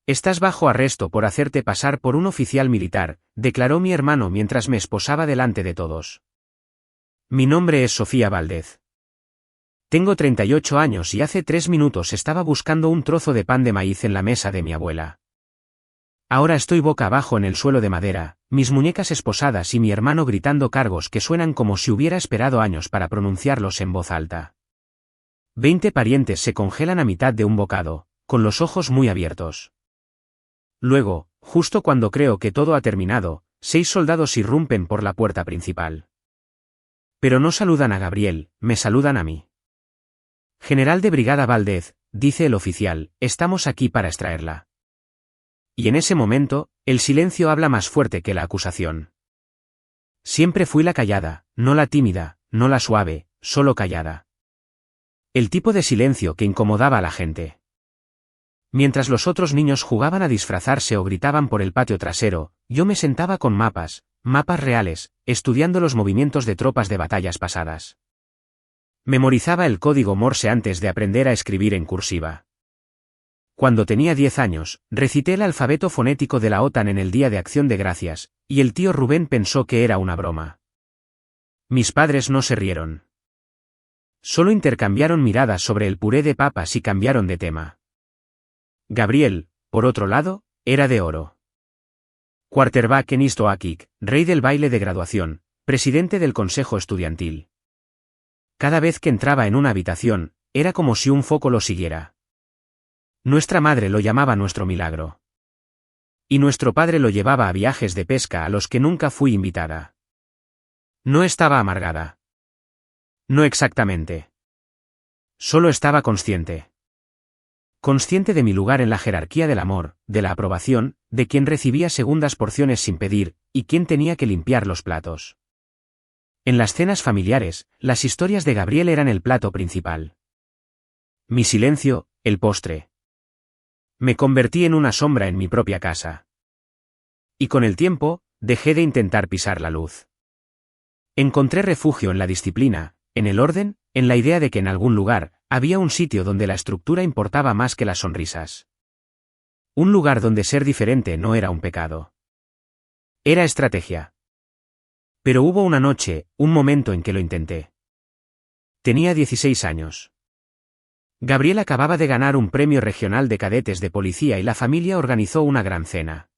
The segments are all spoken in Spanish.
Estás bajo arresto por hacerte pasar por un oficial militar, declaró mi hermano mientras me esposaba delante de todos. Mi nombre es Sofía Valdez. Tengo 38 años y hace 3 minutos estaba buscando un trozo de pan de maíz en la mesa de mi abuela. Ahora estoy boca abajo en el suelo de madera, mis muñecas esposadas y mi hermano gritando cargos que suenan como si hubiera esperado años para pronunciarlos en voz alta. 20 parientes se congelan a mitad de un bocado, con los ojos muy abiertos. Luego, justo cuando creo que todo ha terminado, 6 soldados irrumpen por la puerta principal. Pero no saludan a Gabriel, me saludan a mí. General de brigada Valdez, dice el oficial, estamos aquí para extraerla. Y en ese momento, el silencio habla más fuerte que la acusación. Siempre fui la callada, no la tímida, no la suave, solo callada. El tipo de silencio que incomodaba a la gente. Mientras los otros niños jugaban a disfrazarse o gritaban por el patio trasero, yo me sentaba con mapas reales, estudiando los movimientos de tropas de batallas pasadas. Memorizaba el código Morse antes de aprender a escribir en cursiva. Cuando tenía 10 años, recité el alfabeto fonético de la OTAN en el Día de Acción de Gracias, y el tío Rubén pensó que era una broma. Mis padres no se rieron. Solo intercambiaron miradas sobre el puré de papas y cambiaron de tema. Gabriel, por otro lado, era de oro. Quarterback en East Oakik, rey del baile de graduación, presidente del consejo estudiantil. Cada vez que entraba en una habitación, era como si un foco lo siguiera. Nuestra madre lo llamaba nuestro milagro. Y nuestro padre lo llevaba a viajes de pesca a los que nunca fui invitada. No estaba amargada. No exactamente. Solo estaba consciente. Consciente de mi lugar en la jerarquía del amor, de la aprobación, de quien recibía segundas porciones sin pedir, y quien tenía que limpiar los platos. En las cenas familiares, las historias de Gabriel eran el plato principal. Mi silencio, el postre. Me convertí en una sombra en mi propia casa. Y con el tiempo, dejé de intentar pisar la luz. Encontré refugio en la disciplina, en el orden, en la idea de que en algún lugar, había un sitio donde la estructura importaba más que las sonrisas. Un lugar donde ser diferente no era un pecado. Era estrategia. Pero hubo una noche, un momento en que lo intenté. Tenía 16 años. Gabriel acababa de ganar un premio regional de cadetes de policía y la familia organizó una gran cena.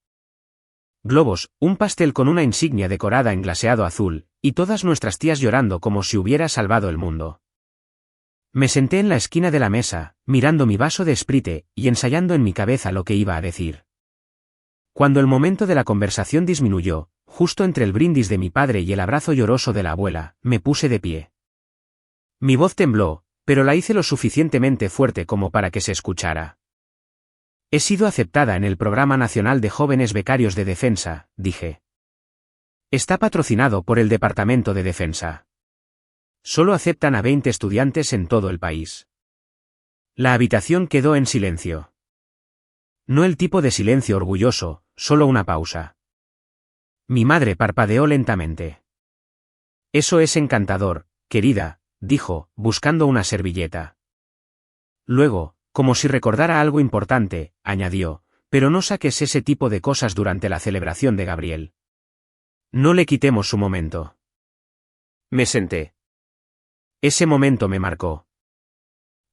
Globos, un pastel con una insignia decorada en glaseado azul, y todas nuestras tías llorando como si hubiera salvado el mundo. Me senté en la esquina de la mesa, mirando mi vaso de Sprite, y ensayando en mi cabeza lo que iba a decir. Cuando el momento de la conversación disminuyó, justo entre el brindis de mi padre y el abrazo lloroso de la abuela, me puse de pie. Mi voz tembló, pero la hice lo suficientemente fuerte como para que se escuchara. He sido aceptada en el Programa Nacional de Jóvenes Becarios de Defensa, dije. Está patrocinado por el Departamento de Defensa. Solo aceptan a 20 estudiantes en todo el país. La habitación quedó en silencio. No el tipo de silencio orgulloso, solo una pausa. Mi madre parpadeó lentamente. Eso es encantador, querida, dijo, buscando una servilleta. Luego, como si recordara algo importante, añadió, pero no saques ese tipo de cosas durante la celebración de Gabriel. No le quitemos su momento. Me senté. Ese momento me marcó.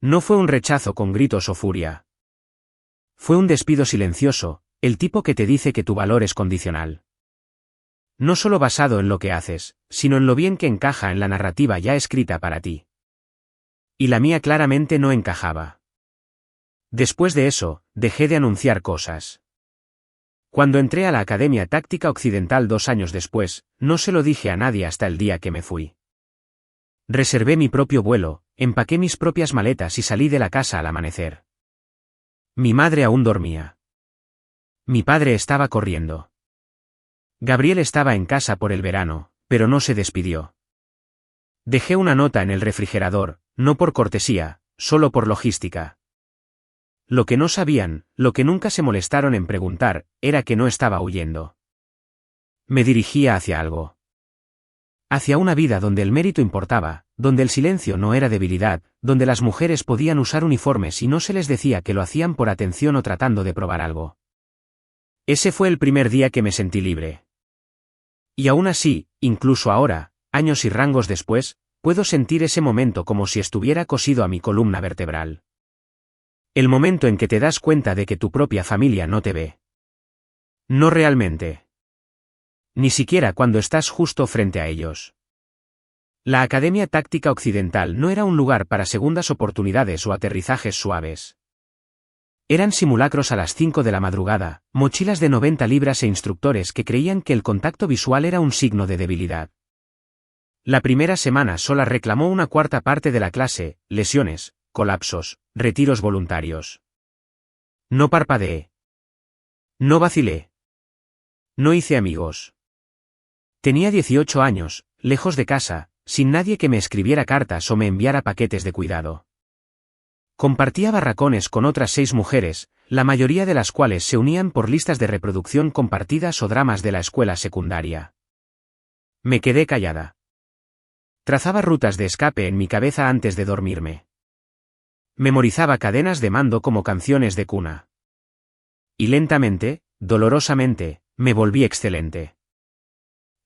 No fue un rechazo con gritos o furia. Fue un despido silencioso, el tipo que te dice que tu valor es condicional. No solo basado en lo que haces, sino en lo bien que encaja en la narrativa ya escrita para ti. Y la mía claramente no encajaba. Después de eso, dejé de anunciar cosas. Cuando entré a la Academia Táctica Occidental 2 años después, no se lo dije a nadie hasta el día que me fui. Reservé mi propio vuelo, empaqué mis propias maletas y salí de la casa al amanecer. Mi madre aún dormía. Mi padre estaba corriendo. Gabriel estaba en casa por el verano, pero no se despidió. Dejé una nota en el refrigerador, no por cortesía, solo por logística. Lo que no sabían, lo que nunca se molestaron en preguntar, era que no estaba huyendo. Me dirigía hacia algo. Hacia una vida donde el mérito importaba, donde el silencio no era debilidad, donde las mujeres podían usar uniformes y no se les decía que lo hacían por atención o tratando de probar algo. Ese fue el primer día que me sentí libre. Y aún así, incluso ahora, años y rangos después, puedo sentir ese momento como si estuviera cosido a mi columna vertebral. El momento en que te das cuenta de que tu propia familia no te ve. No realmente. Ni siquiera cuando estás justo frente a ellos. La Academia Táctica Occidental no era un lugar para segundas oportunidades o aterrizajes suaves. Eran simulacros a las 5 de la madrugada, mochilas de 90 libras e instructores que creían que el contacto visual era un signo de debilidad. La primera semana sola reclamó una cuarta parte de la clase, lesiones, colapsos, retiros voluntarios. No parpadeé. No vacilé. No hice amigos. Tenía 18 años, lejos de casa, sin nadie que me escribiera cartas o me enviara paquetes de cuidado. Compartía barracones con otras 6 mujeres, la mayoría de las cuales se unían por listas de reproducción compartidas o dramas de la escuela secundaria. Me quedé callada. Trazaba rutas de escape en mi cabeza antes de dormirme. Memorizaba cadenas de mando como canciones de cuna. Y lentamente, dolorosamente, me volví excelente.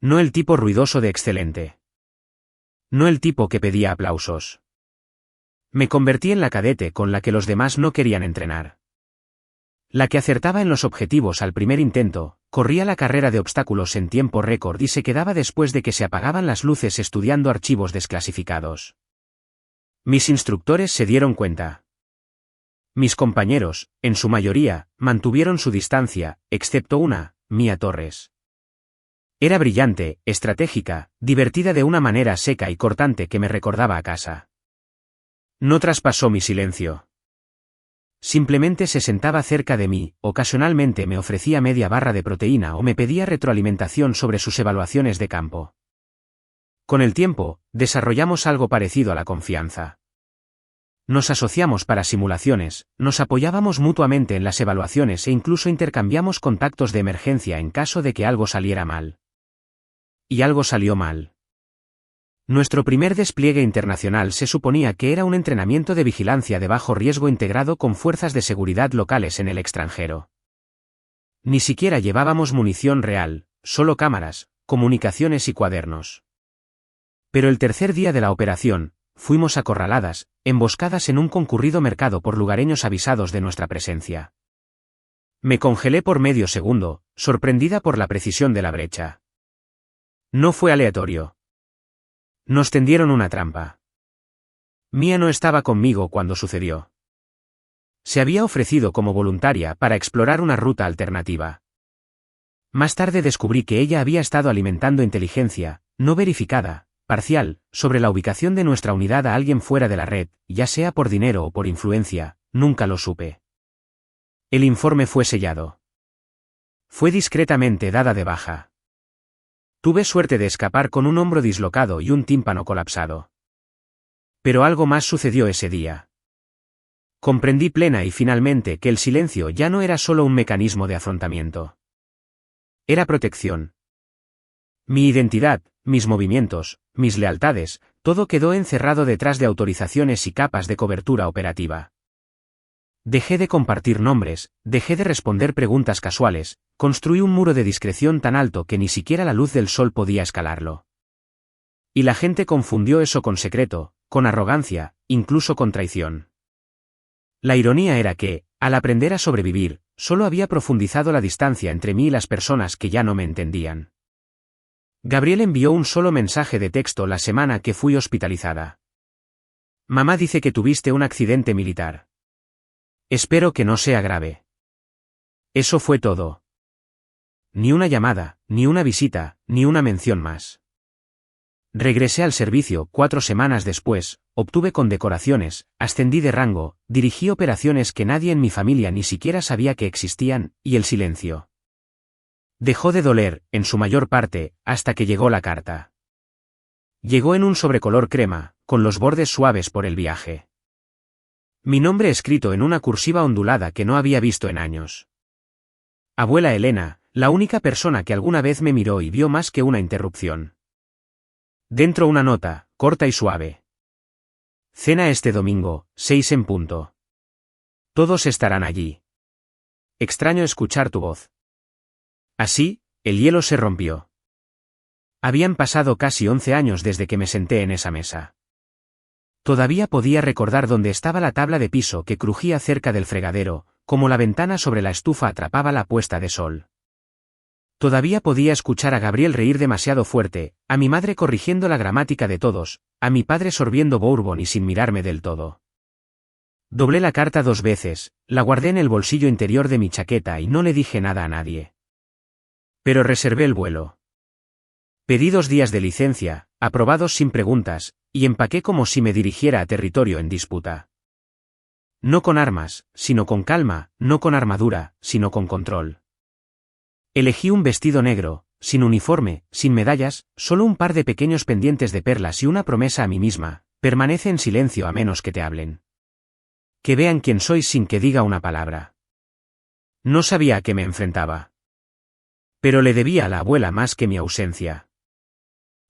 No el tipo ruidoso de excelente. No el tipo que pedía aplausos. Me convertí en la cadete con la que los demás no querían entrenar. La que acertaba en los objetivos al primer intento, corría la carrera de obstáculos en tiempo récord y se quedaba después de que se apagaban las luces estudiando archivos desclasificados. Mis instructores se dieron cuenta. Mis compañeros, en su mayoría, mantuvieron su distancia, excepto una, Mía Torres. Era brillante, estratégica, divertida de una manera seca y cortante que me recordaba a casa. No traspasó mi silencio. Simplemente se sentaba cerca de mí, ocasionalmente me ofrecía media barra de proteína o me pedía retroalimentación sobre sus evaluaciones de campo. Con el tiempo, desarrollamos algo parecido a la confianza. Nos asociamos para simulaciones, nos apoyábamos mutuamente en las evaluaciones e incluso intercambiamos contactos de emergencia en caso de que algo saliera mal. Y algo salió mal. Nuestro primer despliegue internacional se suponía que era un entrenamiento de vigilancia de bajo riesgo integrado con fuerzas de seguridad locales en el extranjero. Ni siquiera llevábamos munición real, solo cámaras, comunicaciones y cuadernos. Pero el tercer día de la operación, fuimos acorraladas, emboscadas en un concurrido mercado por lugareños avisados de nuestra presencia. Me congelé por medio segundo, sorprendida por la precisión de la brecha. No fue aleatorio. Nos tendieron una trampa. Mía no estaba conmigo cuando sucedió. Se había ofrecido como voluntaria para explorar una ruta alternativa. Más tarde descubrí que ella había estado alimentando inteligencia, no verificada, parcial, sobre la ubicación de nuestra unidad a alguien fuera de la red, ya sea por dinero o por influencia, nunca lo supe. El informe fue sellado. Fue discretamente dada de baja. Tuve suerte de escapar con un hombro dislocado y un tímpano colapsado. Pero algo más sucedió ese día. Comprendí plena y finalmente que el silencio ya no era solo un mecanismo de afrontamiento. Era protección. Mi identidad, mis movimientos, mis lealtades, todo quedó encerrado detrás de autorizaciones y capas de cobertura operativa. Dejé de compartir nombres, dejé de responder preguntas casuales, construí un muro de discreción tan alto que ni siquiera la luz del sol podía escalarlo. Y la gente confundió eso con secreto, con arrogancia, incluso con traición. La ironía era que, al aprender a sobrevivir, solo había profundizado la distancia entre mí y las personas que ya no me entendían. Gabriel envió un solo mensaje de texto la semana que fui hospitalizada. Mamá dice que tuviste un accidente militar. Espero que no sea grave. Eso fue todo. Ni una llamada, ni una visita, ni una mención más. Regresé al servicio 4 semanas después, obtuve condecoraciones, ascendí de rango, dirigí operaciones que nadie en mi familia ni siquiera sabía que existían, y el silencio dejó de doler, en su mayor parte, hasta que llegó la carta. Llegó en un sobrecolor crema, con los bordes suaves por el viaje. Mi nombre escrito en una cursiva ondulada que no había visto en años. Abuela Elena, la única persona que alguna vez me miró y vio más que una interrupción. Dentro una nota, corta y suave. Cena este domingo, 6 en punto. Todos estarán allí. Extraño escuchar tu voz. Así, el hielo se rompió. Habían pasado casi 11 años desde que me senté en esa mesa. Todavía podía recordar dónde estaba la tabla de piso que crujía cerca del fregadero, como la ventana sobre la estufa atrapaba la puesta de sol. Todavía podía escuchar a Gabriel reír demasiado fuerte, a mi madre corrigiendo la gramática de todos, a mi padre sorbiendo bourbon y sin mirarme del todo. Doblé la carta 2 veces, la guardé en el bolsillo interior de mi chaqueta y no le dije nada a nadie. Pero reservé el vuelo. Pedí 2 días de licencia, aprobados sin preguntas, y empaqué como si me dirigiera a territorio en disputa. No con armas, sino con calma, no con armadura, sino con control. Elegí un vestido negro, sin uniforme, sin medallas, solo un par de pequeños pendientes de perlas y una promesa a mí misma: permanece en silencio a menos que te hablen. Que vean quién soy sin que diga una palabra. No sabía a qué me enfrentaba. Pero le debía a la abuela más que mi ausencia.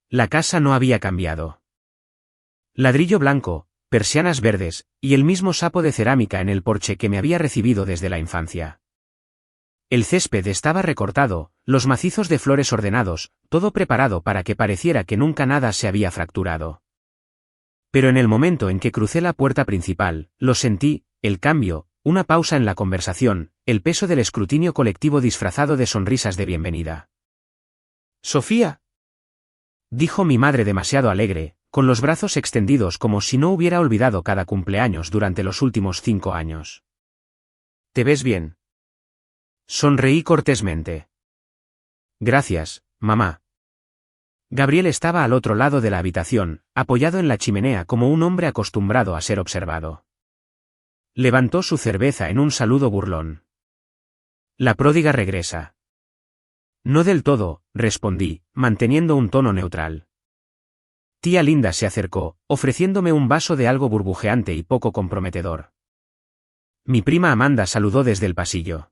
La casa no había cambiado. Ladrillo blanco, persianas verdes, y el mismo sapo de cerámica en el porche que me había recibido desde la infancia. El césped estaba recortado, los macizos de flores ordenados, todo preparado para que pareciera que nunca nada se había fracturado. Pero en el momento en que crucé la puerta principal, lo sentí: el cambio, una pausa en la conversación, el peso del escrutinio colectivo disfrazado de sonrisas de bienvenida. «Sofía», dijo mi madre demasiado alegre, con los brazos extendidos como si no hubiera olvidado cada cumpleaños durante los últimos 5 años. «¿Te ves bien?». Sonreí cortésmente. «Gracias, mamá». Gabriel estaba al otro lado de la habitación, apoyado en la chimenea como un hombre acostumbrado a ser observado. Levantó su cerveza en un saludo burlón. «La pródiga regresa». «No del todo», respondí, manteniendo un tono neutral. Tía Linda se acercó, ofreciéndome un vaso de algo burbujeante y poco comprometedor. Mi prima Amanda saludó desde el pasillo.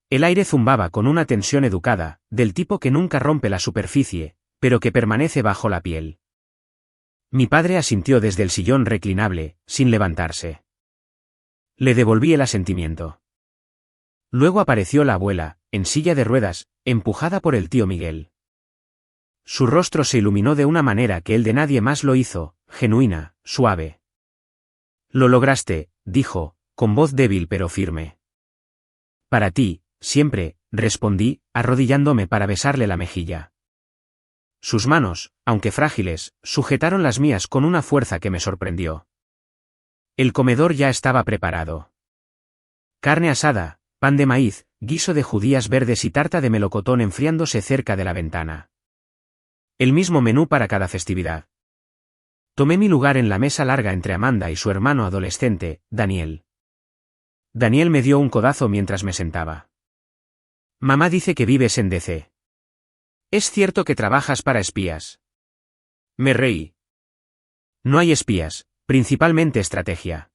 El aire zumbaba con una tensión educada, del tipo que nunca rompe la superficie, pero que permanece bajo la piel. Mi padre asintió desde el sillón reclinable, sin levantarse. Le devolví el asentimiento. Luego apareció la abuela, en silla de ruedas, empujada por el tío Miguel. Su rostro se iluminó de una manera que el de nadie más lo hizo, genuina, suave. «Lo lograste», dijo, con voz débil pero firme. «Para ti, siempre», respondí, arrodillándome para besarle la mejilla. Sus manos, aunque frágiles, sujetaron las mías con una fuerza que me sorprendió. El comedor ya estaba preparado. Carne asada, pan de maíz, guiso de judías verdes y tarta de melocotón enfriándose cerca de la ventana. El mismo menú para cada festividad. Tomé mi lugar en la mesa larga entre Amanda y su hermano adolescente, Daniel. Daniel me dio un codazo mientras me sentaba. «Mamá dice que vives en DC. ¿Es cierto que trabajas para espías?». Me reí. «No hay espías, principalmente estrategia».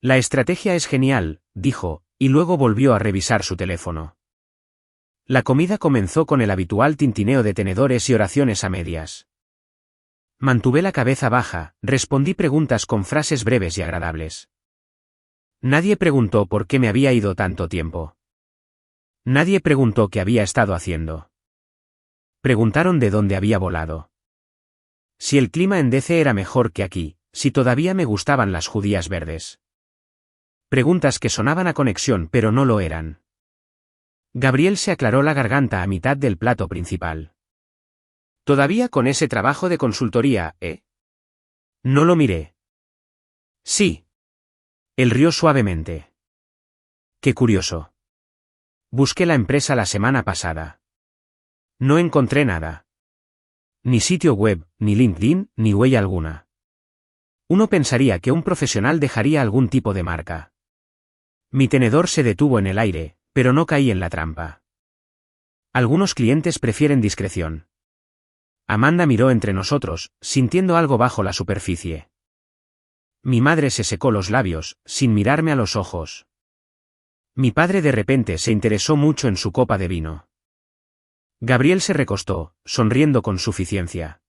«La estrategia es genial», dijo, y luego volvió a revisar su teléfono. La comida comenzó con el habitual tintineo de tenedores y oraciones a medias. Mantuve la cabeza baja, respondí preguntas con frases breves y agradables. Nadie preguntó por qué me había ido tanto tiempo. Nadie preguntó qué había estado haciendo. Preguntaron de dónde había volado. Si el clima en DC era mejor que aquí, si todavía me gustaban las judías verdes. Preguntas que sonaban a conexión pero no lo eran. Gabriel se aclaró la garganta a mitad del plato principal. «¿Todavía con ese trabajo de consultoría, eh?». No lo miré. «Sí». Él rió suavemente. «Qué curioso. Busqué la empresa la semana pasada. No encontré nada. Ni sitio web, ni LinkedIn, ni huella alguna. Uno pensaría que un profesional dejaría algún tipo de marca». Mi tenedor se detuvo en el aire, pero no caí en la trampa. Algunos clientes prefieren discreción. Amanda miró entre nosotros, sintiendo algo bajo la superficie. Mi madre se secó los labios, sin mirarme a los ojos. Mi padre de repente se interesó mucho en su copa de vino. Gabriel se recostó, sonriendo con suficiencia.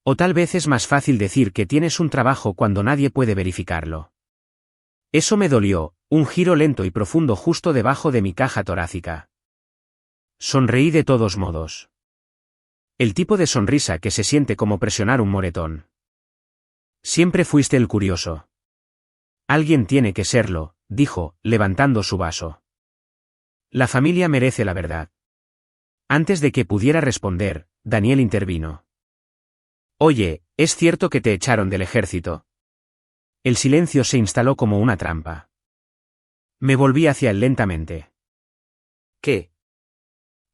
O tal vez es más fácil decir que tienes un trabajo cuando nadie puede verificarlo. Eso me dolió, un giro lento y profundo justo debajo de mi caja torácica. Sonreí de todos modos. El tipo de sonrisa que se siente como presionar un moretón. Siempre fuiste el curioso. Alguien tiene que serlo, dijo, levantando su vaso. La familia merece la verdad. Antes de que pudiera responder, Daniel intervino. Oye, ¿es cierto que te echaron del ejército? El silencio se instaló como una trampa. Me volví hacia él lentamente. ¿Qué?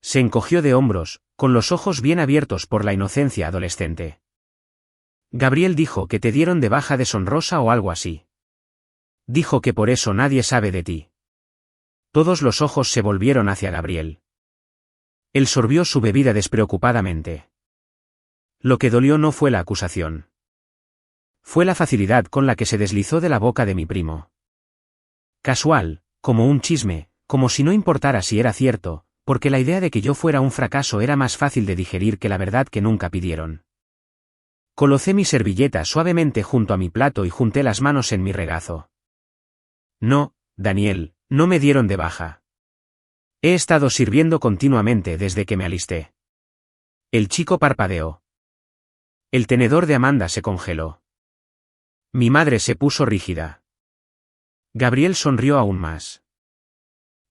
Se encogió de hombros, con los ojos bien abiertos por la inocencia adolescente. Gabriel dijo que te dieron de baja deshonrosa o algo así. Dijo que por eso nadie sabe de ti. Todos los ojos se volvieron hacia Gabriel. Él sorbió su bebida despreocupadamente. Lo que dolió no fue la acusación. Fue la facilidad con la que se deslizó de la boca de mi primo. Casual, como un chisme, como si no importara si era cierto, porque la idea de que yo fuera un fracaso era más fácil de digerir que la verdad que nunca pidieron. Colocé mi servilleta suavemente junto a mi plato y junté las manos en mi regazo. No, Daniel, no me dieron de baja. He estado sirviendo continuamente desde que me alisté. El chico parpadeó. El tenedor de Amanda se congeló. Mi madre se puso rígida. Gabriel sonrió aún más.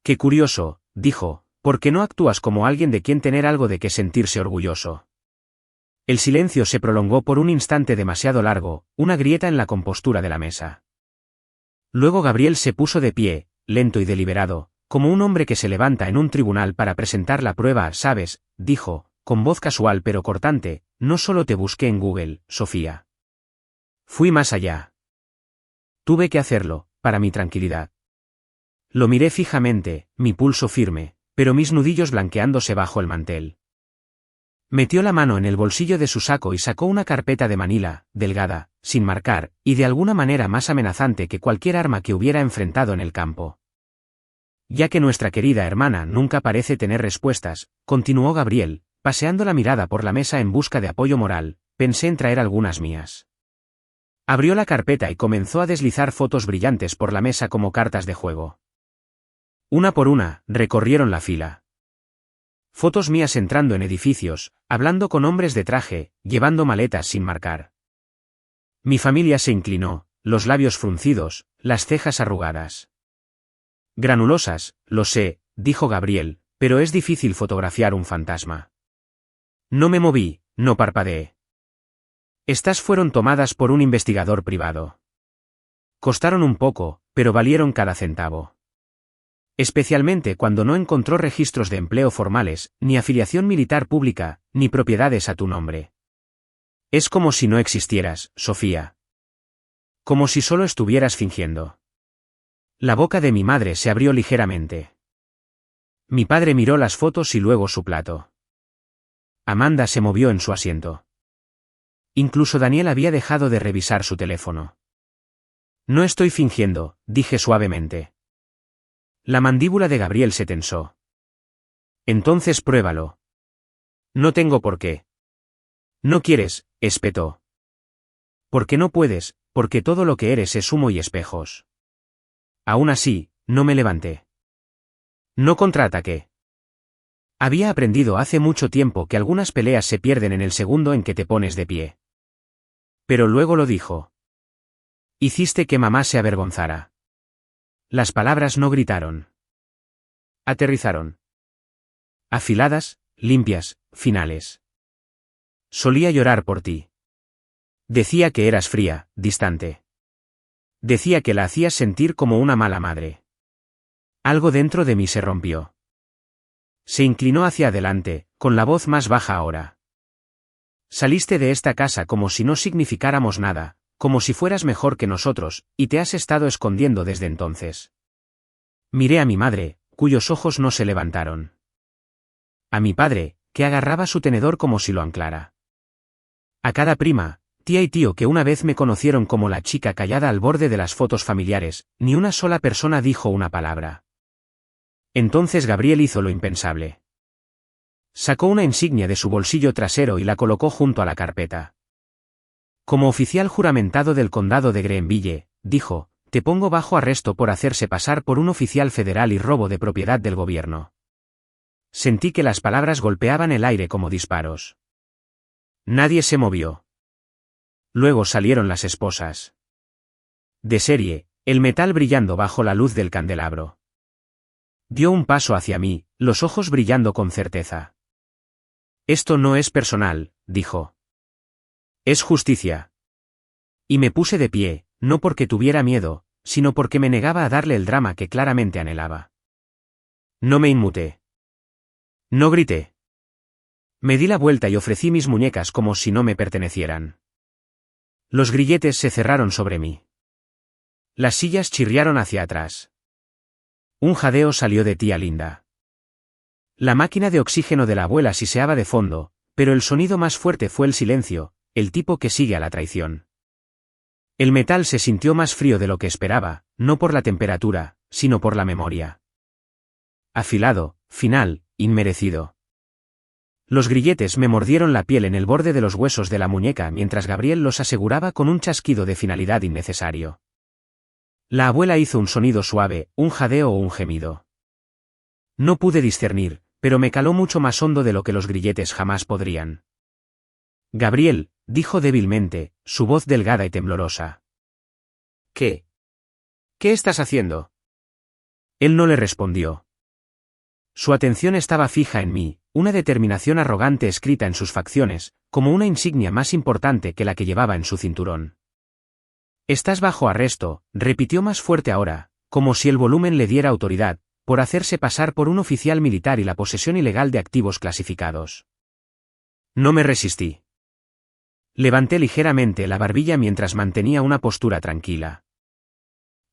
Qué curioso, dijo, porque no actúas como alguien de quien tener algo de que sentirse orgulloso. El silencio se prolongó por un instante demasiado largo, una grieta en la compostura de la mesa. Luego Gabriel se puso de pie, lento y deliberado, como un hombre que se levanta en un tribunal para presentar la prueba. Sabes, dijo, con voz casual pero cortante, no solo te busqué en Google, Sofía. Fui más allá. Tuve que hacerlo, para mi tranquilidad. Lo miré fijamente, mi pulso firme, pero mis nudillos blanqueándose bajo el mantel. Metió la mano en el bolsillo de su saco y sacó una carpeta de manila, delgada, sin marcar, y de alguna manera más amenazante que cualquier arma que hubiera enfrentado en el campo. Ya que nuestra querida hermana nunca parece tener respuestas, continuó Gabriel, paseando la mirada por la mesa en busca de apoyo moral, pensé en traer algunas mías. Abrió la carpeta y comenzó a deslizar fotos brillantes por la mesa como cartas de juego. Una por una, recorrieron la fila. Fotos mías entrando en edificios, hablando con hombres de traje, llevando maletas sin marcar. Mi familia se inclinó, los labios fruncidos, las cejas arrugadas. Granulosas, lo sé, dijo Gabriel, pero es difícil fotografiar un fantasma. No me moví, no parpadeé. Estas fueron tomadas por un investigador privado. Costaron un poco, pero valieron cada centavo. Especialmente cuando no encontró registros de empleo formales, ni afiliación militar pública, ni propiedades a tu nombre. Es como si no existieras, Sofía. Como si solo estuvieras fingiendo. La boca de mi madre se abrió ligeramente. Mi padre miró las fotos y luego su plato. Amanda se movió en su asiento. Incluso Daniel había dejado de revisar su teléfono. No estoy fingiendo, dije suavemente. La mandíbula de Gabriel se tensó. Entonces pruébalo. No tengo por qué. No quieres, espetó. Porque no puedes, porque todo lo que eres es humo y espejos. Aún así, no me levanté. No contraataqué. Había aprendido hace mucho tiempo que algunas peleas se pierden en el segundo en que te pones de pie. Pero luego lo dijo. Hiciste que mamá se avergonzara. Las palabras no gritaron. Aterrizaron. Afiladas, limpias, finales. Solía llorar por ti. Decía que eras fría, distante. Decía que la hacías sentir como una mala madre. Algo dentro de mí se rompió. Se inclinó hacia adelante, con la voz más baja ahora. Saliste de esta casa como si no significáramos nada, como si fueras mejor que nosotros, y te has estado escondiendo desde entonces. Miré a mi madre, cuyos ojos no se levantaron. A mi padre, que agarraba su tenedor como si lo anclara. A cada prima, tía y tío que una vez me conocieron como la chica callada al borde de las fotos familiares, ni una sola persona dijo una palabra. Entonces Gabriel hizo lo impensable. Sacó una insignia de su bolsillo trasero y la colocó junto a la carpeta. Como oficial juramentado del condado de Greenville, dijo, te pongo bajo arresto por hacerse pasar por un oficial federal y robo de propiedad del gobierno. Sentí que las palabras golpeaban el aire como disparos. Nadie se movió. Luego salieron las esposas. De serie, el metal brillando bajo la luz del candelabro. Dio un paso hacia mí, los ojos brillando con certeza. Esto no es personal, dijo. Es justicia. Y me puse de pie, no porque tuviera miedo, sino porque me negaba a darle el drama que claramente anhelaba. No me inmuté. No grité. Me di la vuelta y ofrecí mis muñecas como si no me pertenecieran. Los grilletes se cerraron sobre mí. Las sillas chirriaron hacia atrás. Un jadeo salió de tía Linda. La máquina de oxígeno de la abuela siseaba de fondo, pero el sonido más fuerte fue el silencio, el tipo que sigue a la traición. El metal se sintió más frío de lo que esperaba, no por la temperatura, sino por la memoria. Afilado, final, inmerecido. Los grilletes me mordieron la piel en el borde de los huesos de la muñeca mientras Gabriel los aseguraba con un chasquido de finalidad innecesario. La abuela hizo un sonido suave, un jadeo o un gemido. No pude discernir, pero me caló mucho más hondo de lo que los grilletes jamás podrían. Gabriel, dijo débilmente, su voz delgada y temblorosa. ¿Qué? ¿Qué estás haciendo? Él no le respondió. Su atención estaba fija en mí, una determinación arrogante escrita en sus facciones, como una insignia más importante que la que llevaba en su cinturón. Estás bajo arresto, repitió más fuerte ahora, como si el volumen le diera autoridad, por hacerse pasar por un oficial militar y la posesión ilegal de activos clasificados. No me resistí. Levanté ligeramente la barbilla mientras mantenía una postura tranquila.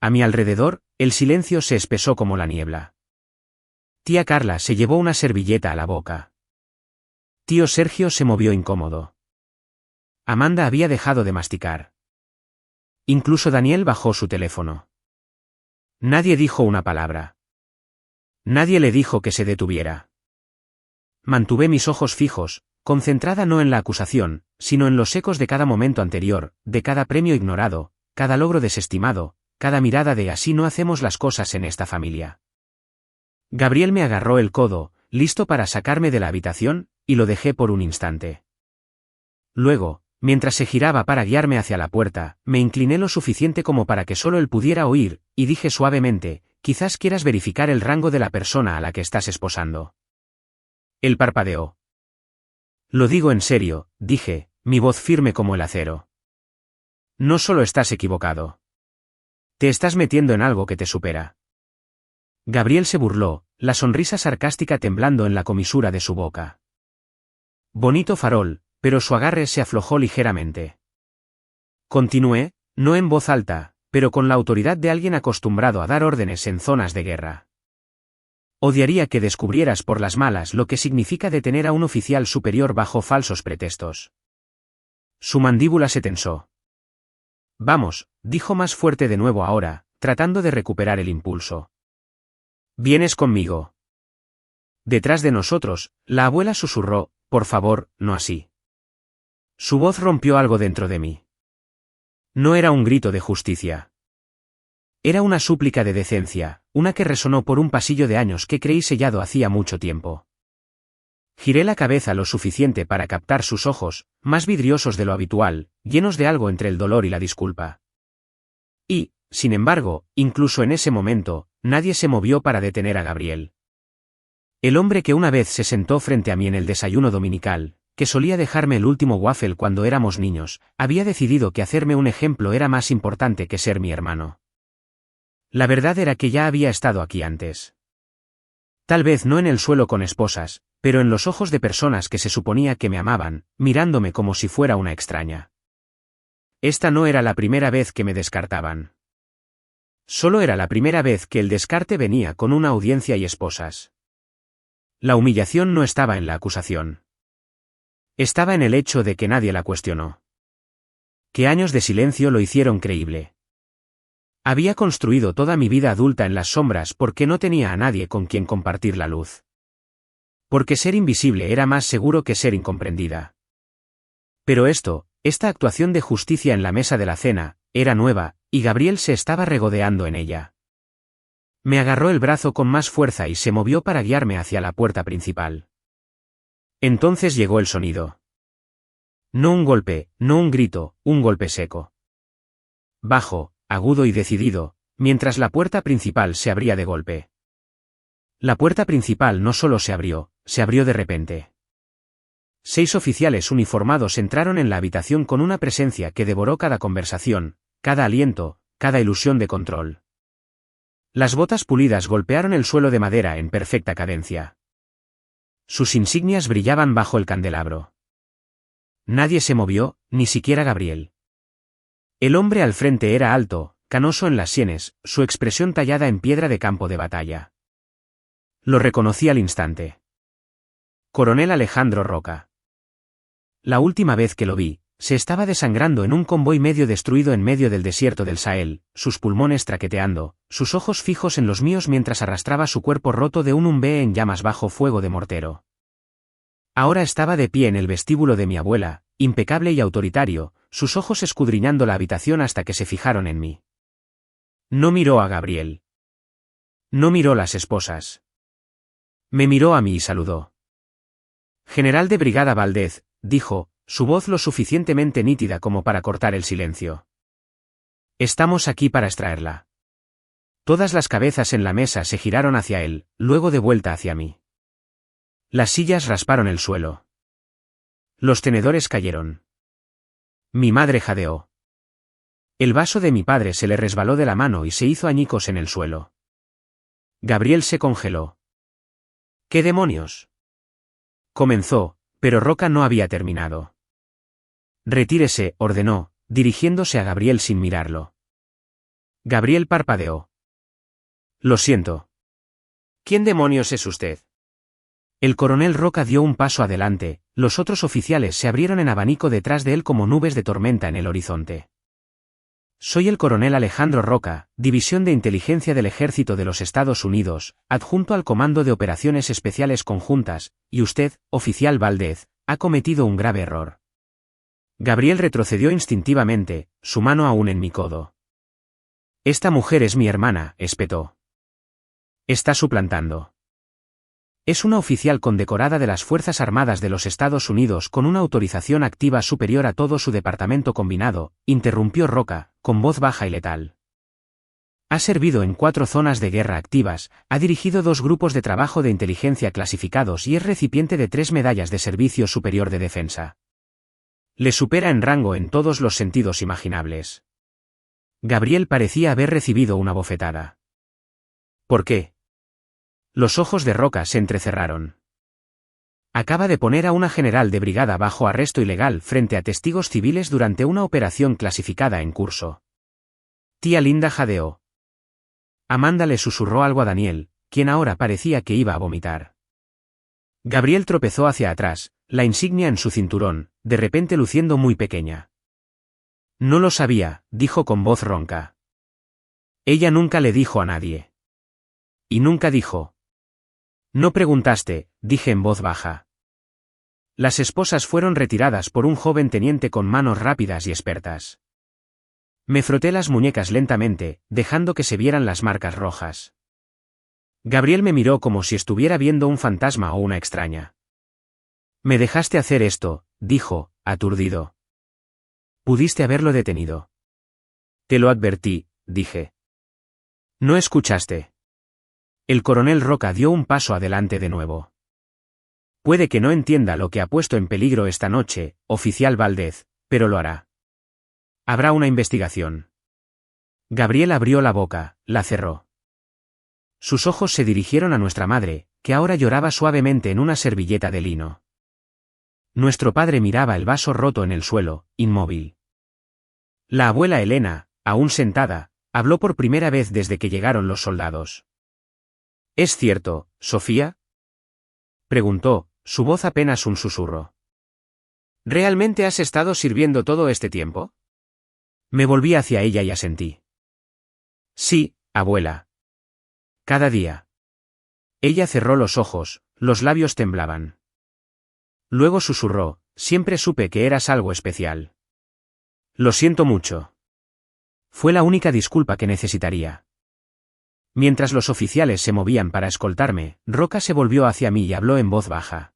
A mi alrededor, el silencio se espesó como la niebla. Tía Carla se llevó una servilleta a la boca. Tío Sergio se movió incómodo. Amanda había dejado de masticar. Incluso Daniel bajó su teléfono. Nadie dijo una palabra. Nadie le dijo que se detuviera. Mantuve mis ojos fijos, concentrada no en la acusación, sino en los ecos de cada momento anterior, de cada premio ignorado, cada logro desestimado, cada mirada de así no hacemos las cosas en esta familia. Gabriel me agarró el codo, listo para sacarme de la habitación, y lo dejé por un instante. Luego, mientras se giraba para guiarme hacia la puerta, me incliné lo suficiente como para que solo él pudiera oír, y dije suavemente, quizás quieras verificar el rango de la persona a la que estás esposando. Él parpadeó. Lo digo en serio, dije, mi voz firme como el acero. No solo estás equivocado. Te estás metiendo en algo que te supera. Gabriel se burló, la sonrisa sarcástica temblando en la comisura de su boca. Bonito farol, pero su agarre se aflojó ligeramente. Continué, no en voz alta, pero con la autoridad de alguien acostumbrado a dar órdenes en zonas de guerra. Odiaría que descubrieras por las malas lo que significa detener a un oficial superior bajo falsos pretextos. Su mandíbula se tensó. Vamos, dijo más fuerte de nuevo ahora, tratando de recuperar el impulso. ¿Vienes conmigo? Detrás de nosotros, la abuela susurró, por favor, no así. Su voz rompió algo dentro de mí. No era un grito de justicia. Era una súplica de decencia, una que resonó por un pasillo de años que creí sellado hacía mucho tiempo. Giré la cabeza lo suficiente para captar sus ojos, más vidriosos de lo habitual, llenos de algo entre el dolor y la disculpa. Y, sin embargo, incluso en ese momento, nadie se movió para detener a Gabriel. El hombre que una vez se sentó frente a mí en el desayuno dominical, que solía dejarme el último waffle cuando éramos niños, había decidido que hacerme un ejemplo era más importante que ser mi hermano. La verdad era que ya había estado aquí antes. Tal vez no en el suelo con esposas, pero en los ojos de personas que se suponía que me amaban, mirándome como si fuera una extraña. Esta no era la primera vez que me descartaban. Solo era la primera vez que el descarte venía con una audiencia y esposas. La humillación no estaba en la acusación. Estaba en el hecho de que nadie la cuestionó. Que años de silencio lo hicieron creíble. Había construido toda mi vida adulta en las sombras porque no tenía a nadie con quien compartir la luz. Porque ser invisible era más seguro que ser incomprendida. Pero esta actuación de justicia en la mesa de la cena, era nueva, y Gabriel se estaba regodeando en ella. Me agarró el brazo con más fuerza y se movió para guiarme hacia la puerta principal. Entonces llegó el sonido. No un golpe, no un grito, un golpe seco. Bajo, agudo y decidido, mientras la puerta principal se abría de golpe. La puerta principal no solo se abrió de repente. 6 oficiales uniformados entraron en la habitación con una presencia que devoró cada conversación, cada aliento, cada ilusión de control. Las botas pulidas golpearon el suelo de madera en perfecta cadencia. Sus insignias brillaban bajo el candelabro. Nadie se movió, ni siquiera Gabriel. El hombre al frente era alto, canoso en las sienes, su expresión tallada en piedra de campo de batalla. Lo reconocí al instante. Coronel Alejandro Roca. La última vez que lo vi, se estaba desangrando en un convoy medio destruido en medio del desierto del Sahel, sus pulmones traqueteando, sus ojos fijos en los míos mientras arrastraba su cuerpo roto de un Humvee en llamas bajo fuego de mortero. Ahora estaba de pie en el vestíbulo de mi abuela, impecable y autoritario, sus ojos escudriñando la habitación hasta que se fijaron en mí. No miró a Gabriel. No miró las esposas. Me miró a mí y saludó. General de Brigada Valdez, dijo, su voz lo suficientemente nítida como para cortar el silencio. Estamos aquí para extraerla. Todas las cabezas en la mesa se giraron hacia él, luego de vuelta hacia mí. Las sillas rasparon el suelo. Los tenedores cayeron. Mi madre jadeó. El vaso de mi padre se le resbaló de la mano y se hizo añicos en el suelo. Gabriel se congeló. ¿Qué demonios? Comenzó, pero Roca no había terminado. Retírese, ordenó, dirigiéndose a Gabriel sin mirarlo. Gabriel parpadeó. Lo siento. ¿Quién demonios es usted? El coronel Roca dio un paso adelante, los otros oficiales se abrieron en abanico detrás de él como nubes de tormenta en el horizonte. Soy el coronel Alejandro Roca, División de Inteligencia del Ejército de los Estados Unidos, adjunto al Comando de Operaciones Especiales Conjuntas, y usted, oficial Valdez, ha cometido un grave error. Gabriel retrocedió instintivamente, su mano aún en mi codo. Esta mujer es mi hermana, espetó. Está suplantando. Es una oficial condecorada de las Fuerzas Armadas de los Estados Unidos con una autorización activa superior a todo su departamento combinado, interrumpió Roca, con voz baja y letal. Ha servido en 4 zonas de guerra activas, ha dirigido 2 grupos de trabajo de inteligencia clasificados y es recipiente de 3 medallas de servicio superior de defensa. Le supera en rango en todos los sentidos imaginables. Gabriel parecía haber recibido una bofetada. ¿Por qué? Los ojos de Roca se entrecerraron. Acaba de poner a una general de brigada bajo arresto ilegal frente a testigos civiles durante una operación clasificada en curso. Tía Linda jadeó. Amanda le susurró algo a Daniel, quien ahora parecía que iba a vomitar. Gabriel tropezó hacia atrás, la insignia en su cinturón, de repente luciendo muy pequeña. No lo sabía, dijo con voz ronca. Ella nunca le dijo a nadie. Y nunca dijo. No preguntaste, dije en voz baja. Las esposas fueron retiradas por un joven teniente con manos rápidas y expertas. Me froté las muñecas lentamente, dejando que se vieran las marcas rojas. Gabriel me miró como si estuviera viendo un fantasma o una extraña. Me dejaste hacer esto, dijo, aturdido. Pudiste haberlo detenido. Te lo advertí, dije. No escuchaste. El coronel Roca dio un paso adelante de nuevo. Puede que no entienda lo que ha puesto en peligro esta noche, oficial Valdez, pero lo hará. Habrá una investigación. Gabriel abrió la boca, la cerró. Sus ojos se dirigieron a nuestra madre, que ahora lloraba suavemente en una servilleta de lino. Nuestro padre miraba el vaso roto en el suelo, inmóvil. La abuela Elena, aún sentada, habló por primera vez desde que llegaron los soldados. ¿Es cierto, Sofía? Preguntó, su voz apenas un susurro. ¿Realmente has estado sirviendo todo este tiempo? Me volví hacia ella y asentí. Sí, abuela. Cada día. Ella cerró los ojos, los labios temblaban. Luego susurró, siempre supe que eras algo especial. Lo siento mucho. Fue la única disculpa que necesitaría. Mientras los oficiales se movían para escoltarme, Roca se volvió hacia mí y habló en voz baja.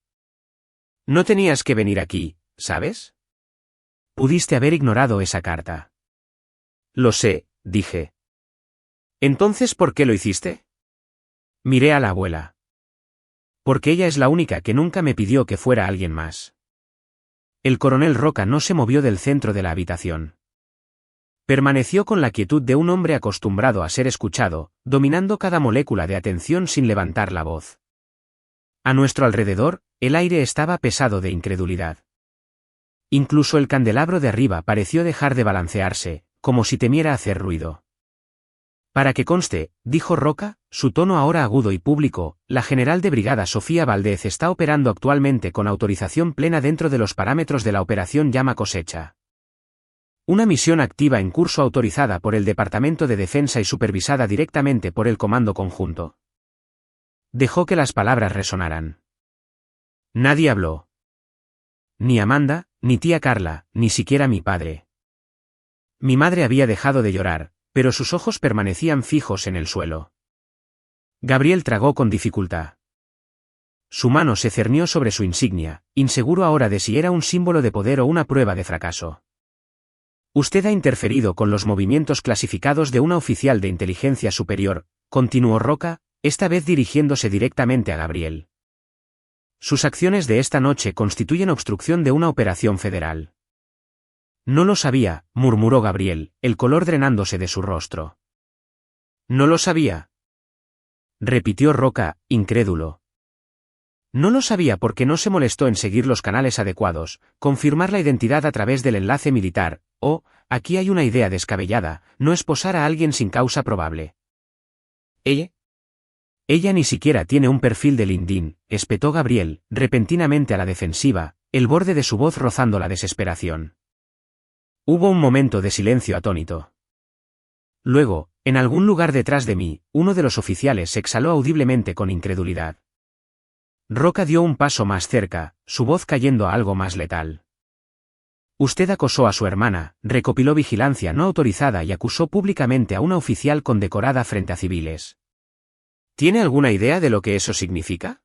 No tenías que venir aquí, ¿sabes? Pudiste haber ignorado esa carta. Lo sé, dije. ¿Entonces por qué lo hiciste? Miré a la abuela. Porque ella es la única que nunca me pidió que fuera alguien más. El coronel Roca no se movió del centro de la habitación. Permaneció con la quietud de un hombre acostumbrado a ser escuchado, dominando cada molécula de atención sin levantar la voz. A nuestro alrededor, el aire estaba pesado de incredulidad. Incluso el candelabro de arriba pareció dejar de balancearse, como si temiera hacer ruido. Para que conste, dijo Roca, su tono ahora agudo y público, la general de brigada Sofía Valdez está operando actualmente con autorización plena dentro de los parámetros de la operación Llama Cosecha. Una misión activa en curso autorizada por el Departamento de Defensa y supervisada directamente por el Comando Conjunto. Dejó que las palabras resonaran. Nadie habló. Ni Amanda, ni tía Carla, ni siquiera mi padre. Mi madre había dejado de llorar, pero sus ojos permanecían fijos en el suelo. Gabriel tragó con dificultad. Su mano se cernió sobre su insignia, inseguro ahora de si era un símbolo de poder o una prueba de fracaso. Usted ha interferido con los movimientos clasificados de una oficial de inteligencia superior, continuó Roca, esta vez dirigiéndose directamente a Gabriel. Sus acciones de esta noche constituyen obstrucción de una operación federal. No lo sabía, murmuró Gabriel, el color drenándose de su rostro. ¿No lo sabía? Repitió Roca, incrédulo. No lo sabía porque no se molestó en seguir los canales adecuados, confirmar la identidad a través del enlace militar, o, aquí hay una idea descabellada, no esposar a alguien sin causa probable. ¿Ella? Ella ni siquiera tiene un perfil de LinkedIn, espetó Gabriel, repentinamente a la defensiva, el borde de su voz rozando la desesperación. Hubo un momento de silencio atónito. Luego, en algún lugar detrás de mí, uno de los oficiales exhaló audiblemente con incredulidad. Roca dio un paso más cerca, su voz cayendo a algo más letal. Usted acosó a su hermana, recopiló vigilancia no autorizada y acusó públicamente a una oficial condecorada frente a civiles. ¿Tiene alguna idea de lo que eso significa?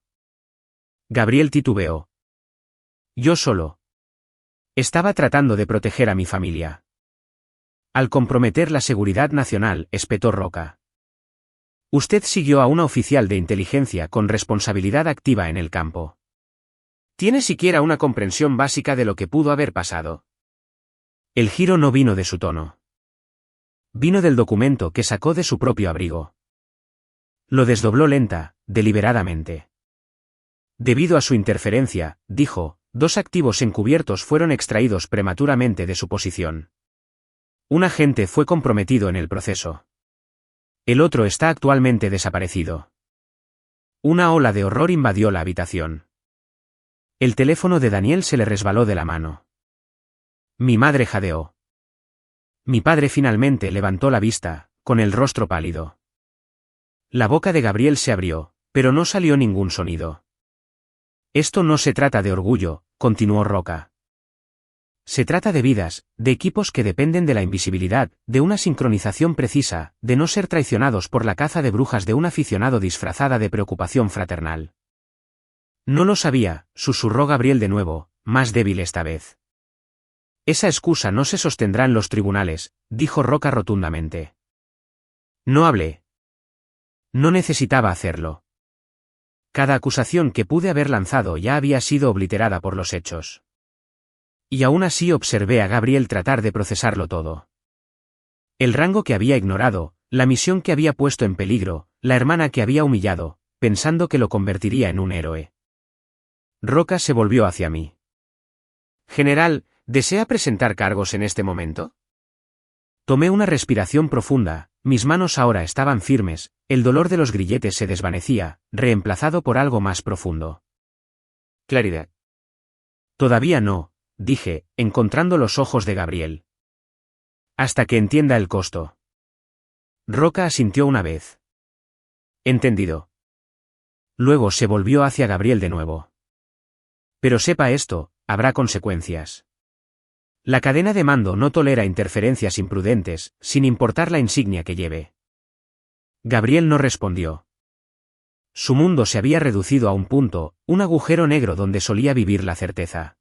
Gabriel titubeó. Yo solo. Estaba tratando de proteger a mi familia. Al comprometer la seguridad nacional, espetó Roca. Usted siguió a una oficial de inteligencia con responsabilidad activa en el campo. ¿Tiene siquiera una comprensión básica de lo que pudo haber pasado? El giro no vino de su tono. Vino del documento que sacó de su propio abrigo. Lo desdobló lenta, deliberadamente. Debido a su interferencia, dijo, 2 activos encubiertos fueron extraídos prematuramente de su posición. Un agente fue comprometido en el proceso. El otro está actualmente desaparecido. Una ola de horror invadió la habitación. El teléfono de Daniel se le resbaló de la mano. Mi madre jadeó. Mi padre finalmente levantó la vista, con el rostro pálido. La boca de Gabriel se abrió, pero no salió ningún sonido. Esto no se trata de orgullo, continuó Roca. Se trata de vidas, de equipos que dependen de la invisibilidad, de una sincronización precisa, de no ser traicionados por la caza de brujas de un aficionado disfrazada de preocupación fraternal. No lo sabía, susurró Gabriel de nuevo, más débil esta vez. Esa excusa no se sostendrá en los tribunales, dijo Roca rotundamente. No hablé. No necesitaba hacerlo. Cada acusación que pude haber lanzado ya había sido obliterada por los hechos. Y aún así observé a Gabriel tratar de procesarlo todo. El rango que había ignorado, la misión que había puesto en peligro, la hermana que había humillado, pensando que lo convertiría en un héroe. Roca se volvió hacia mí. General, ¿desea presentar cargos en este momento? Tomé una respiración profunda, mis manos ahora estaban firmes, el dolor de los grilletes se desvanecía, reemplazado por algo más profundo. Claridad. Todavía no, dije, encontrando los ojos de Gabriel. Hasta que entienda el costo. Roca asintió una vez. Entendido. Luego se volvió hacia Gabriel de nuevo. Pero sepa esto, habrá consecuencias. La cadena de mando no tolera interferencias imprudentes, sin importar la insignia que lleve. Gabriel no respondió. Su mundo se había reducido a un punto, un agujero negro donde solía vivir la certeza.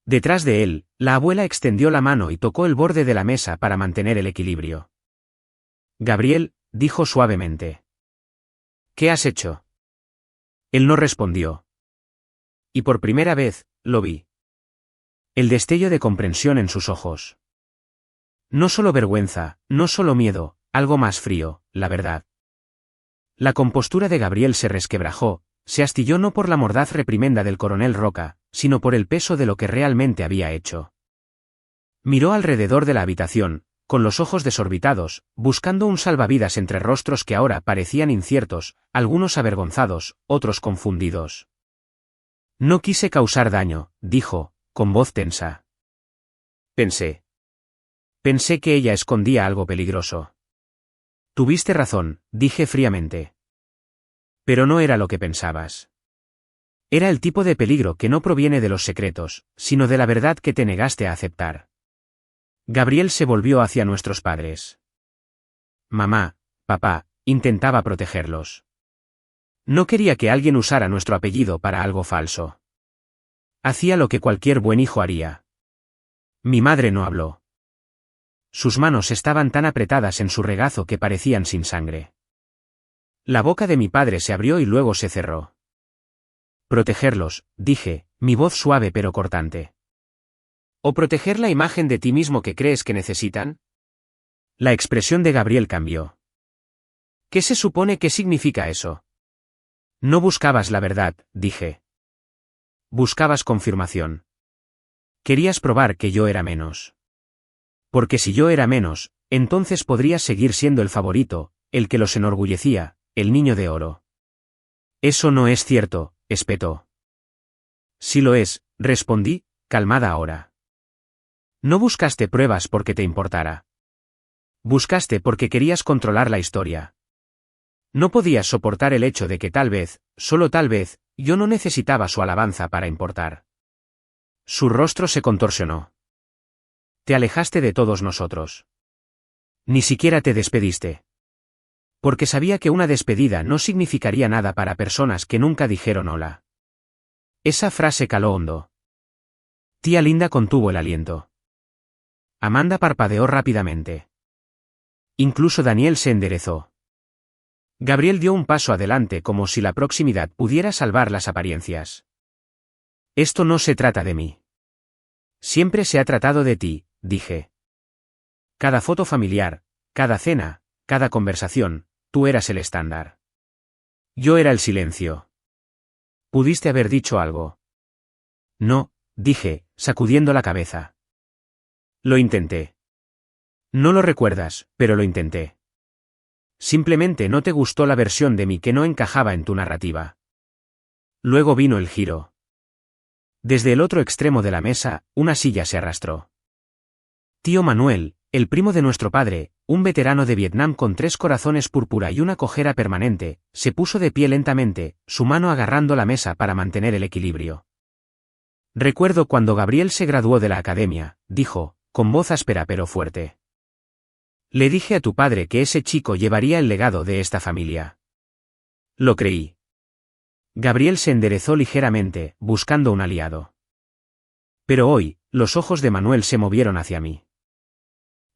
Detrás de él, la abuela extendió la mano y tocó el borde de la mesa para mantener el equilibrio. Gabriel, dijo suavemente. ¿Qué has hecho? Él no respondió. Y por primera vez, lo vi. El destello de comprensión en sus ojos. No solo vergüenza, no solo miedo, algo más frío, la verdad. La compostura de Gabriel se resquebrajó, se astilló no por la mordaz reprimenda del coronel Roca, sino por el peso de lo que realmente había hecho. Miró alrededor de la habitación, con los ojos desorbitados, buscando un salvavidas entre rostros que ahora parecían inciertos, algunos avergonzados, otros confundidos. No quise causar daño, dijo, con voz tensa. Pensé que ella escondía algo peligroso. Tuviste razón, dije fríamente. Pero no era lo que pensabas. Era el tipo de peligro que no proviene de los secretos, sino de la verdad que te negaste a aceptar. Gabriel se volvió hacia nuestros padres. Mamá, papá, intentaba protegerlos. No quería que alguien usara nuestro apellido para algo falso. Hacía lo que cualquier buen hijo haría. Mi madre no habló. Sus manos estaban tan apretadas en su regazo que parecían sin sangre. La boca de mi padre se abrió y luego se cerró. Protegerlos, dije, mi voz suave pero cortante. ¿O proteger la imagen de ti mismo que crees que necesitan? La expresión de Gabriel cambió. ¿Qué se supone que significa eso? No buscabas la verdad, dije. Buscabas confirmación. Querías probar que yo era menos. Porque si yo era menos, entonces podrías seguir siendo el favorito, el que los enorgullecía, el niño de oro. Eso no es cierto, espetó. Sí lo es, respondí, calmada ahora. No buscaste pruebas porque te importara. Buscaste porque querías controlar la historia. No podías soportar el hecho de que tal vez, solo tal vez, yo no necesitaba su alabanza para importar. Su rostro se contorsionó. Te alejaste de todos nosotros. Ni siquiera te despediste. Porque sabía que una despedida no significaría nada para personas que nunca dijeron hola. Esa frase caló hondo. Tía Linda contuvo el aliento. Amanda parpadeó rápidamente. Incluso Daniel se enderezó. Gabriel dio un paso adelante como si la proximidad pudiera salvar las apariencias. Esto no se trata de mí. Siempre se ha tratado de ti, dije. Cada foto familiar, cada cena, cada conversación, tú eras el estándar. Yo era el silencio. ¿Pudiste haber dicho algo? No, dije, sacudiendo la cabeza. Lo intenté. No lo recuerdas, pero lo intenté. Simplemente no te gustó la versión de mí que no encajaba en tu narrativa. Luego vino el giro. Desde el otro extremo de la mesa, una silla se arrastró. Tío Manuel, el primo de nuestro padre, un veterano de Vietnam con 3 corazones púrpura y una cojera permanente, se puso de pie lentamente, su mano agarrando la mesa para mantener el equilibrio. Recuerdo cuando Gabriel se graduó de la academia, dijo, con voz áspera pero fuerte. Le dije a tu padre que ese chico llevaría el legado de esta familia. Lo creí. Gabriel se enderezó ligeramente, buscando un aliado. Pero hoy, los ojos de Manuel se movieron hacia mí.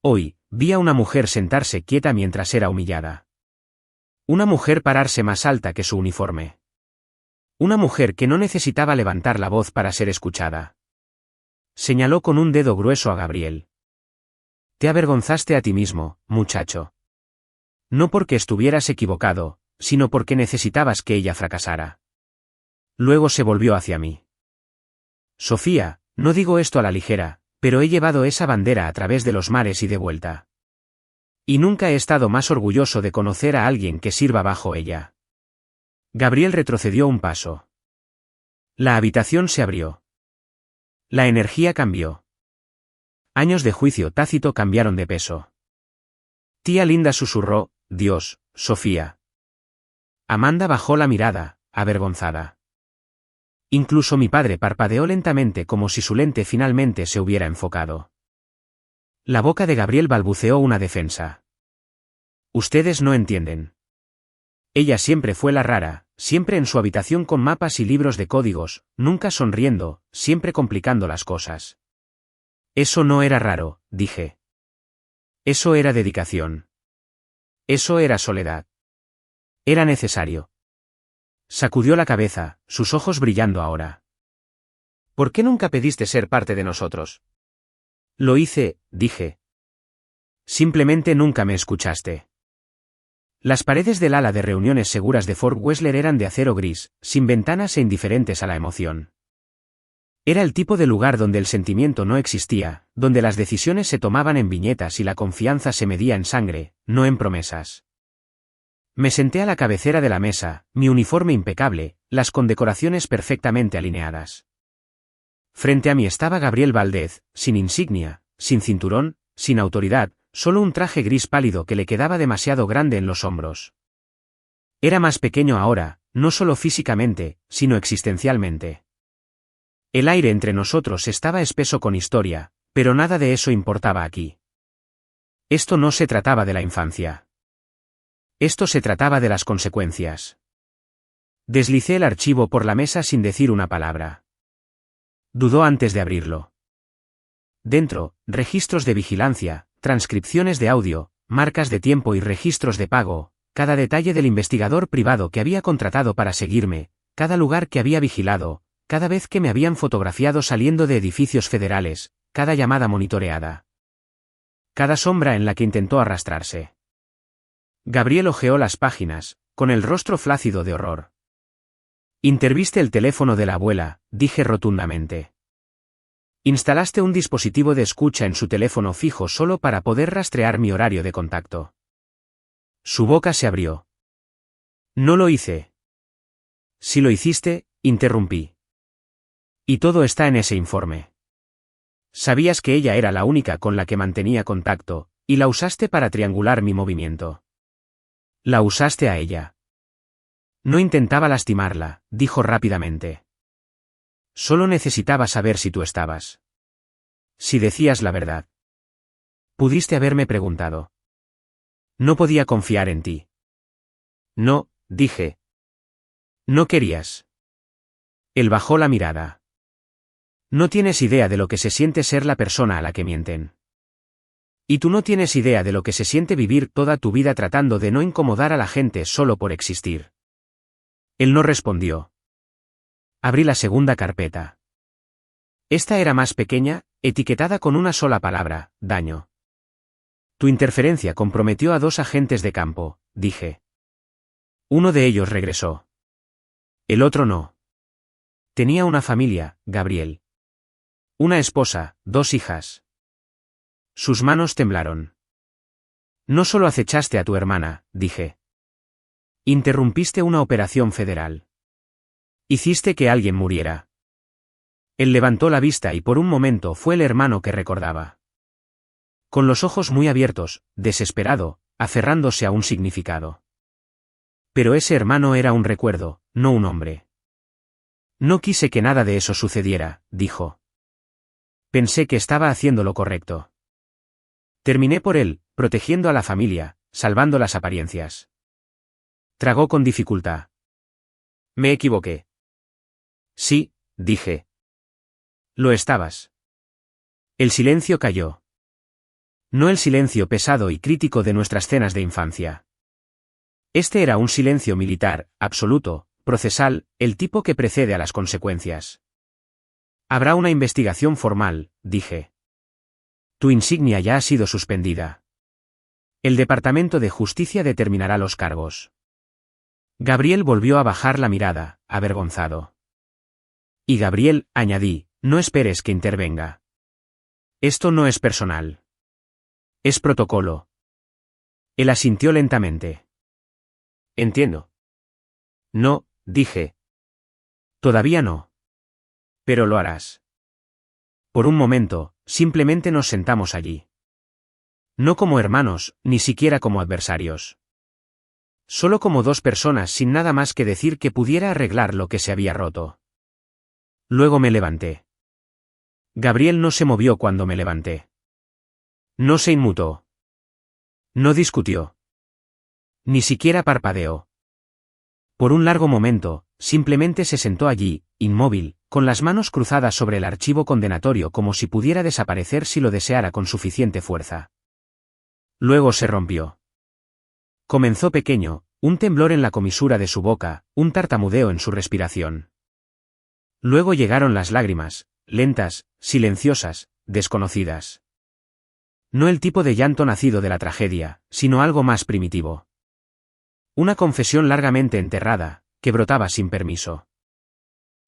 Hoy, vi a una mujer sentarse quieta mientras era humillada. Una mujer pararse más alta que su uniforme. Una mujer que no necesitaba levantar la voz para ser escuchada. Señaló con un dedo grueso a Gabriel. Te avergonzaste a ti mismo, muchacho. No porque estuvieras equivocado, sino porque necesitabas que ella fracasara. Luego se volvió hacia mí. Sofía, no digo esto a la ligera, pero he llevado esa bandera a través de los mares y de vuelta. Y nunca he estado más orgulloso de conocer a alguien que sirva bajo ella. Gabriel retrocedió un paso. La habitación se abrió. La energía cambió. Años de juicio tácito cambiaron de peso. Tía Linda susurró, Dios, Sofía. Amanda bajó la mirada, avergonzada. Incluso mi padre parpadeó lentamente como si su lente finalmente se hubiera enfocado. La boca de Gabriel balbuceó una defensa. Ustedes no entienden. Ella siempre fue la rara, siempre en su habitación con mapas y libros de códigos, nunca sonriendo, siempre complicando las cosas. Eso no era raro, dije. Eso era dedicación. Eso era soledad. Era necesario. Sacudió la cabeza, sus ojos brillando ahora. ¿Por qué nunca pediste ser parte de nosotros? Lo hice, dije. Simplemente nunca me escuchaste. Las paredes del ala de reuniones seguras de Fort Wessler eran de acero gris, sin ventanas e indiferentes a la emoción. Era el tipo de lugar donde el sentimiento no existía, donde las decisiones se tomaban en viñetas y la confianza se medía en sangre, no en promesas. Me senté a la cabecera de la mesa, mi uniforme impecable, las condecoraciones perfectamente alineadas. Frente a mí estaba Gabriel Valdez, sin insignia, sin cinturón, sin autoridad, solo un traje gris pálido que le quedaba demasiado grande en los hombros. Era más pequeño ahora, no solo físicamente, sino existencialmente. El aire entre nosotros estaba espeso con historia, pero nada de eso importaba aquí. Esto no se trataba de la infancia. Esto se trataba de las consecuencias. Deslicé el archivo por la mesa sin decir una palabra. Dudó antes de abrirlo. Dentro, registros de vigilancia, transcripciones de audio, marcas de tiempo y registros de pago, cada detalle del investigador privado que había contratado para seguirme, cada lugar que había vigilado, cada vez que me habían fotografiado saliendo de edificios federales, cada llamada monitoreada. Cada sombra en la que intentó arrastrarse. Gabriel hojeó las páginas, con el rostro flácido de horror. Interviste el teléfono de la abuela, dije rotundamente. Instalaste un dispositivo de escucha en su teléfono fijo solo para poder rastrear mi horario de contacto. Su boca se abrió. No lo hice. Si lo hiciste, interrumpí. Y todo está en ese informe. Sabías que ella era la única con la que mantenía contacto, y la usaste para triangular mi movimiento. La usaste a ella. No intentaba lastimarla, dijo rápidamente. Solo necesitaba saber si tú estabas. Si decías la verdad. Pudiste haberme preguntado. No podía confiar en ti. No, dije. No querías. Él bajó la mirada. No tienes idea de lo que se siente ser la persona a la que mienten. Y tú no tienes idea de lo que se siente vivir toda tu vida tratando de no incomodar a la gente solo por existir. Él no respondió. Abrí la segunda carpeta. Esta era más pequeña, etiquetada con una sola palabra, daño. Tu interferencia comprometió a 2 agentes de campo, dije. Uno de ellos regresó. El otro no. Tenía una familia, Gabriel. Una esposa, 2 hijas. Sus manos temblaron. No solo acechaste a tu hermana, dije. Interrumpiste una operación federal. Hiciste que alguien muriera. Él levantó la vista y por un momento fue el hermano que recordaba. Con los ojos muy abiertos, desesperado, aferrándose a un significado. Pero ese hermano era un recuerdo, no un hombre. No quise que nada de eso sucediera, dijo. Pensé que estaba haciendo lo correcto. Terminé por él, protegiendo a la familia, salvando las apariencias. Tragó con dificultad. Me equivoqué. Sí, dije. Lo estabas. El silencio cayó. No el silencio pesado y crítico de nuestras cenas de infancia. Este era un silencio militar, absoluto, procesal, el tipo que precede a las consecuencias. Habrá una investigación formal, dije. Tu insignia ya ha sido suspendida. El Departamento de Justicia determinará los cargos. Gabriel volvió a bajar la mirada, avergonzado. Y Gabriel, añadí, no esperes que intervenga. Esto no es personal. Es protocolo. Él asintió lentamente. Entiendo. No, dije. Todavía no. Pero lo harás. Por un momento, simplemente nos sentamos allí. No como hermanos, ni siquiera como adversarios. Solo como 2 personas sin nada más que decir que pudiera arreglar lo que se había roto. Luego me levanté. Gabriel no se movió cuando me levanté. No se inmutó. No discutió. Ni siquiera parpadeó. Por un largo momento, simplemente se sentó allí, inmóvil, con las manos cruzadas sobre el archivo condenatorio como si pudiera desaparecer si lo deseara con suficiente fuerza. Luego se rompió. Comenzó pequeño, un temblor en la comisura de su boca, un tartamudeo en su respiración. Luego llegaron las lágrimas, lentas, silenciosas, desconocidas. No el tipo de llanto nacido de la tragedia, sino algo más primitivo. Una confesión largamente enterrada, que brotaba sin permiso.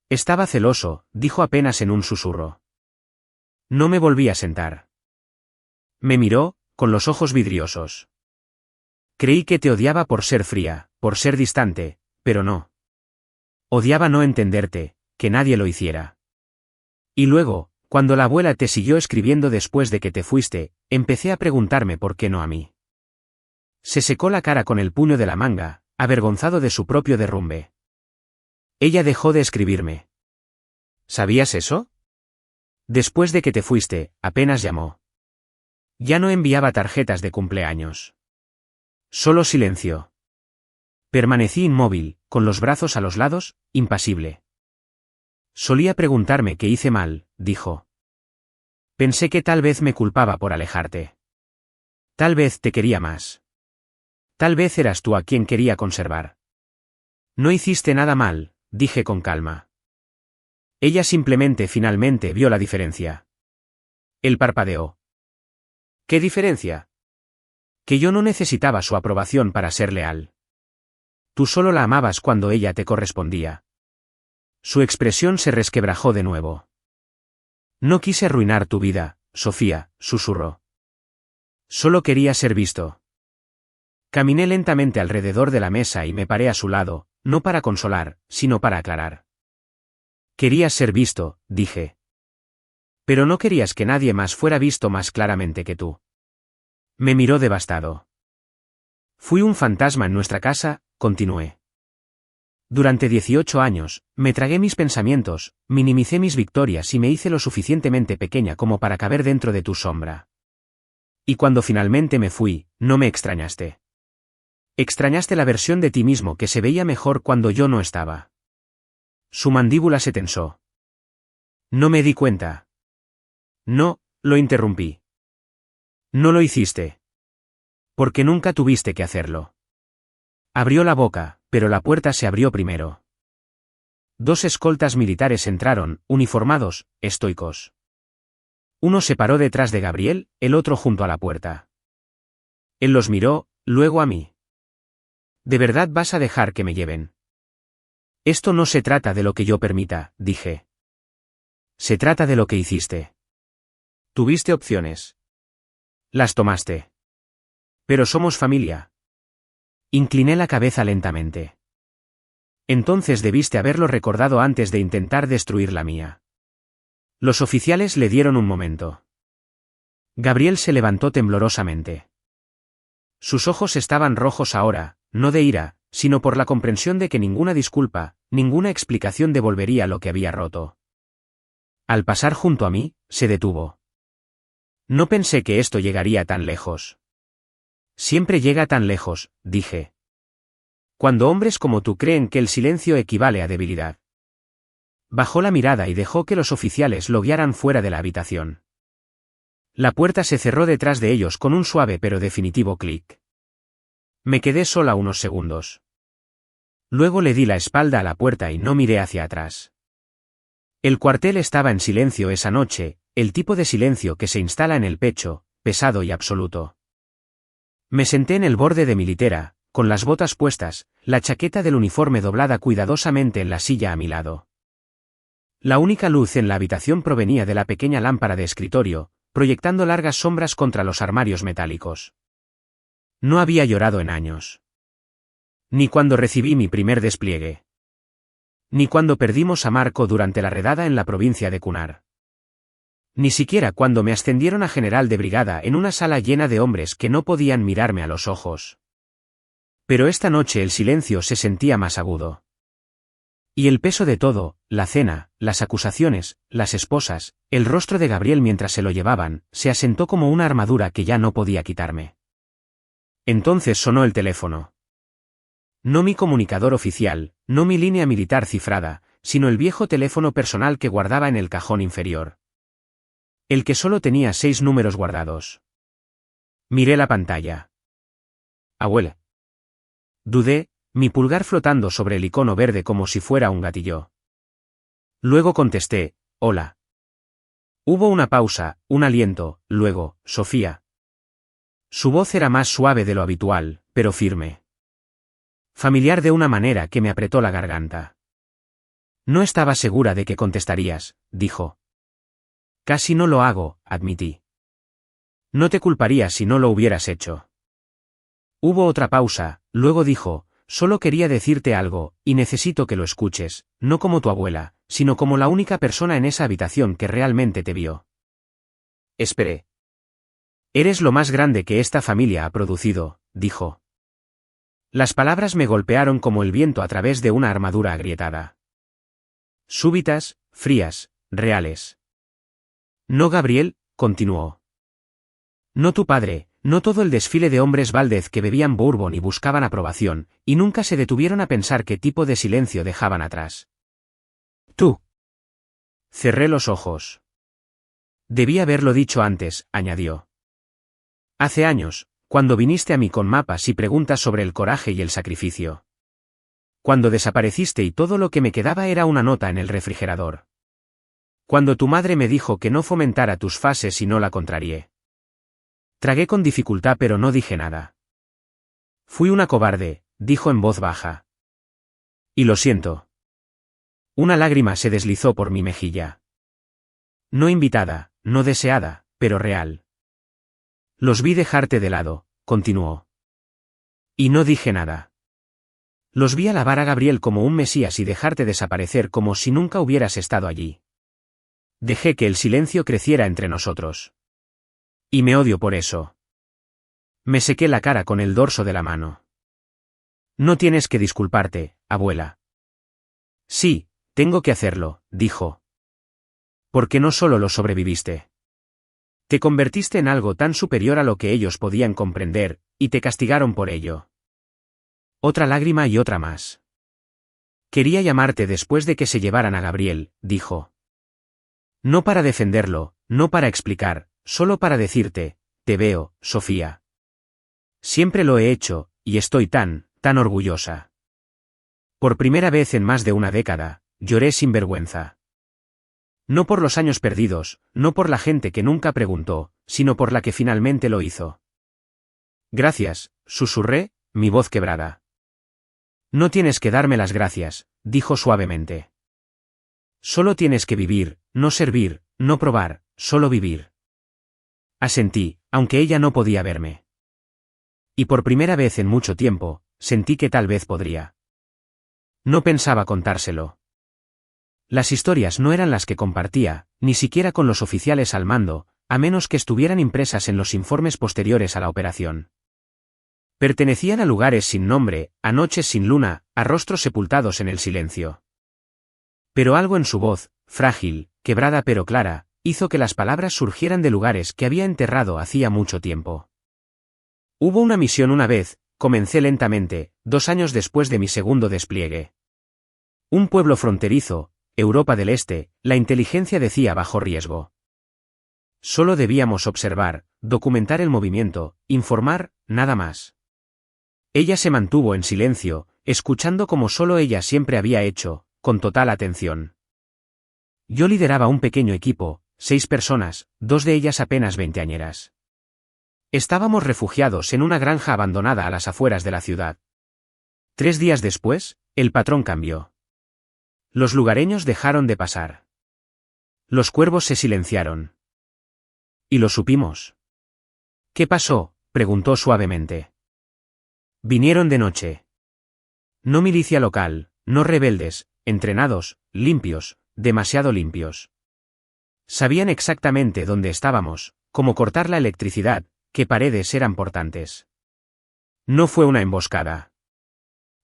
Estaba celoso, dijo apenas en un susurro. No me volví a sentar. Me miró, con los ojos vidriosos. Creí que te odiaba por ser fría, por ser distante, pero no. Odiaba no entenderte, que nadie lo hiciera. Y luego, cuando la abuela te siguió escribiendo después de que te fuiste, empecé a preguntarme por qué no a mí. Se secó la cara con el puño de la manga, avergonzado de su propio derrumbe. Ella dejó de escribirme. ¿Sabías eso? Después de que te fuiste, apenas llamó. Ya no enviaba tarjetas de cumpleaños. Solo silencio. Permanecí inmóvil, con los brazos a los lados, impasible. Solía preguntarme qué hice mal, dijo. Pensé que tal vez me culpaba por alejarte. Tal vez te quería más. Tal vez eras tú a quien quería conservar. No hiciste nada mal, dije con calma. Ella finalmente vio la diferencia. Él parpadeó. ¿Qué diferencia? Que yo no necesitaba su aprobación para ser leal. Tú solo la amabas cuando ella te correspondía. Su expresión se resquebrajó de nuevo. No quise arruinar tu vida, Sofía, susurró. Solo quería ser visto. Caminé lentamente alrededor de la mesa y me paré a su lado, no para consolar, sino para aclarar. Querías ser visto, dije. Pero no querías que nadie más fuera visto más claramente que tú. Me miró devastado. Fui un fantasma en nuestra casa, continué. Durante 18 años, me tragué mis pensamientos, minimicé mis victorias y me hice lo suficientemente pequeña como para caber dentro de tu sombra. Y cuando finalmente me fui, no me extrañaste. Extrañaste la versión de ti mismo que se veía mejor cuando yo no estaba. Su mandíbula se tensó. No me di cuenta. No, lo interrumpí. No lo hiciste. Porque nunca tuviste que hacerlo. Abrió la boca, pero la puerta se abrió primero. 2 escoltas militares entraron, uniformados, estoicos. Uno se paró detrás de Gabriel, el otro junto a la puerta. Él los miró, luego a mí. ¿De verdad vas a dejar que me lleven? Esto no se trata de lo que yo permita, dije. Se trata de lo que hiciste. Tuviste opciones. Las tomaste. Pero somos familia. Incliné la cabeza lentamente. Entonces debiste haberlo recordado antes de intentar destruir la mía. Los oficiales le dieron un momento. Gabriel se levantó temblorosamente. Sus ojos estaban rojos ahora, no de ira, sino por la comprensión de que ninguna disculpa, ninguna explicación devolvería lo que había roto. Al pasar junto a mí, se detuvo. No pensé que esto llegaría tan lejos. Siempre llega tan lejos, dije. Cuando hombres como tú creen que el silencio equivale a debilidad. Bajó la mirada y dejó que los oficiales lo guiaran fuera de la habitación. La puerta se cerró detrás de ellos con un suave pero definitivo clic. Me quedé sola unos segundos. Luego le di la espalda a la puerta y no miré hacia atrás. El cuartel estaba en silencio esa noche, el tipo de silencio que se instala en el pecho, pesado y absoluto. Me senté en el borde de mi litera, con las botas puestas, la chaqueta del uniforme doblada cuidadosamente en la silla a mi lado. La única luz en la habitación provenía de la pequeña lámpara de escritorio, proyectando largas sombras contra los armarios metálicos. No había llorado en años. Ni cuando recibí mi primer despliegue. Ni cuando perdimos a Marco durante la redada en la provincia de Kunar. Ni siquiera cuando me ascendieron a general de brigada en una sala llena de hombres que no podían mirarme a los ojos. Pero esta noche el silencio se sentía más agudo. Y el peso de todo, la cena, las acusaciones, las esposas, el rostro de Gabriel mientras se lo llevaban, se asentó como una armadura que ya no podía quitarme. Entonces sonó el teléfono. No mi comunicador oficial, no mi línea militar cifrada, sino el viejo teléfono personal que guardaba en el cajón inferior. El que solo tenía 6 números guardados. Miré la pantalla. Abuela. Dudé, mi pulgar flotando sobre el icono verde como si fuera un gatillo. Luego contesté, hola. Hubo una pausa, un aliento, luego, Sofía. Su voz era más suave de lo habitual, pero firme. Familiar de una manera que me apretó la garganta. No estaba segura de que contestarías, dijo. Casi no lo hago, admití. No te culparía si no lo hubieras hecho. Hubo otra pausa, luego dijo, solo quería decirte algo, y necesito que lo escuches, no como tu abuela, sino como la única persona en esa habitación que realmente te vio. Esperé. Eres lo más grande que esta familia ha producido, dijo. Las palabras me golpearon como el viento a través de una armadura agrietada. Súbitas, frías, reales. No, Gabriel, continuó. No tu padre, no todo el desfile de hombres Valdez que bebían bourbon y buscaban aprobación, y nunca se detuvieron a pensar qué tipo de silencio dejaban atrás. Tú. Cerré los ojos. Debí haberlo dicho antes, añadió. Hace años, cuando viniste a mí con mapas y preguntas sobre el coraje y el sacrificio. Cuando desapareciste y todo lo que me quedaba era una nota en el refrigerador. Cuando tu madre me dijo que no fomentara tus fases y no la contrarié. Tragué con dificultad pero no dije nada. Fui una cobarde, dijo en voz baja. Y lo siento. Una lágrima se deslizó por mi mejilla. No invitada, no deseada, pero real. Los vi dejarte de lado, continuó. Y no dije nada. Los vi alabar a Gabriel como un mesías y dejarte desaparecer como si nunca hubieras estado allí. Dejé que el silencio creciera entre nosotros. Y me odio por eso. Me sequé la cara con el dorso de la mano. No tienes que disculparte, abuela. Sí, tengo que hacerlo, dijo. Porque no solo lo sobreviviste. Te convertiste en algo tan superior a lo que ellos podían comprender, y te castigaron por ello. Otra lágrima y otra más. Quería llamarte después de que se llevaran a Gabriel, dijo. No para defenderlo, no para explicar, solo para decirte, te veo, Sofía. Siempre lo he hecho, y estoy tan orgullosa. Por primera vez en más de una década, lloré sin vergüenza. No por los años perdidos, no por la gente que nunca preguntó, sino por la que finalmente lo hizo. Gracias, susurré, mi voz quebrada. No tienes que darme las gracias, dijo suavemente. Solo tienes que vivir, no servir, no probar, solo vivir. Asentí, aunque ella no podía verme. Y por primera vez en mucho tiempo, sentí que tal vez podría. No pensaba contárselo. Las historias no eran las que compartía, ni siquiera con los oficiales al mando, a menos que estuvieran impresas en los informes posteriores a la operación. Pertenecían a lugares sin nombre, a noches sin luna, a rostros sepultados en el silencio. Pero algo en su voz, frágil, quebrada pero clara, hizo que las palabras surgieran de lugares que había enterrado hacía mucho tiempo. Hubo una misión una vez, comencé lentamente, 2 años después de mi segundo despliegue. Un pueblo fronterizo, Europa del Este, la inteligencia decía bajo riesgo. Solo debíamos observar, documentar el movimiento, informar, nada más. Ella se mantuvo en silencio, escuchando como solo ella siempre había hecho, con total atención. Yo lideraba un pequeño equipo, 6 personas, 2 de ellas apenas veinteañeras. Estábamos refugiados en una granja abandonada a las afueras de la ciudad. 3 días después, el patrón cambió. Los lugareños dejaron de pasar. Los cuervos se silenciaron. ¿Y lo supimos? ¿Qué pasó?, preguntó suavemente. Vinieron de noche. No milicia local, no rebeldes, entrenados, limpios, demasiado limpios. Sabían exactamente dónde estábamos, cómo cortar la electricidad, qué paredes eran portantes. No fue una emboscada.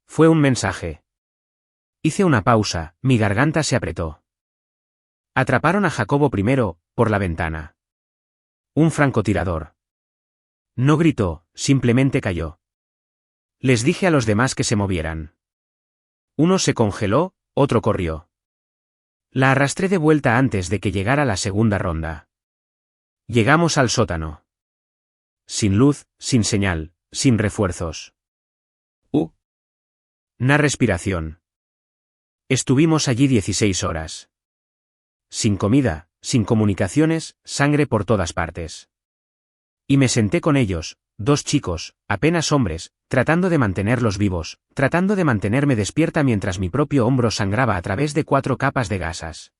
Fue un mensaje. Hice una pausa, mi garganta se apretó. Atraparon a Jacobo I, por la ventana. Un francotirador. No gritó, simplemente cayó. Les dije a los demás que se movieran. Uno se congeló, otro corrió. La arrastré de vuelta antes de que llegara la segunda ronda. Llegamos al sótano. Sin luz, sin señal, sin refuerzos. Na respiración. Estuvimos allí 16 horas. Sin comida, sin comunicaciones, sangre por todas partes. Y me senté con ellos, dos chicos, apenas hombres, tratando de mantenerlos vivos, tratando de mantenerme despierta mientras mi propio hombro sangraba a través de 4 capas de gasas.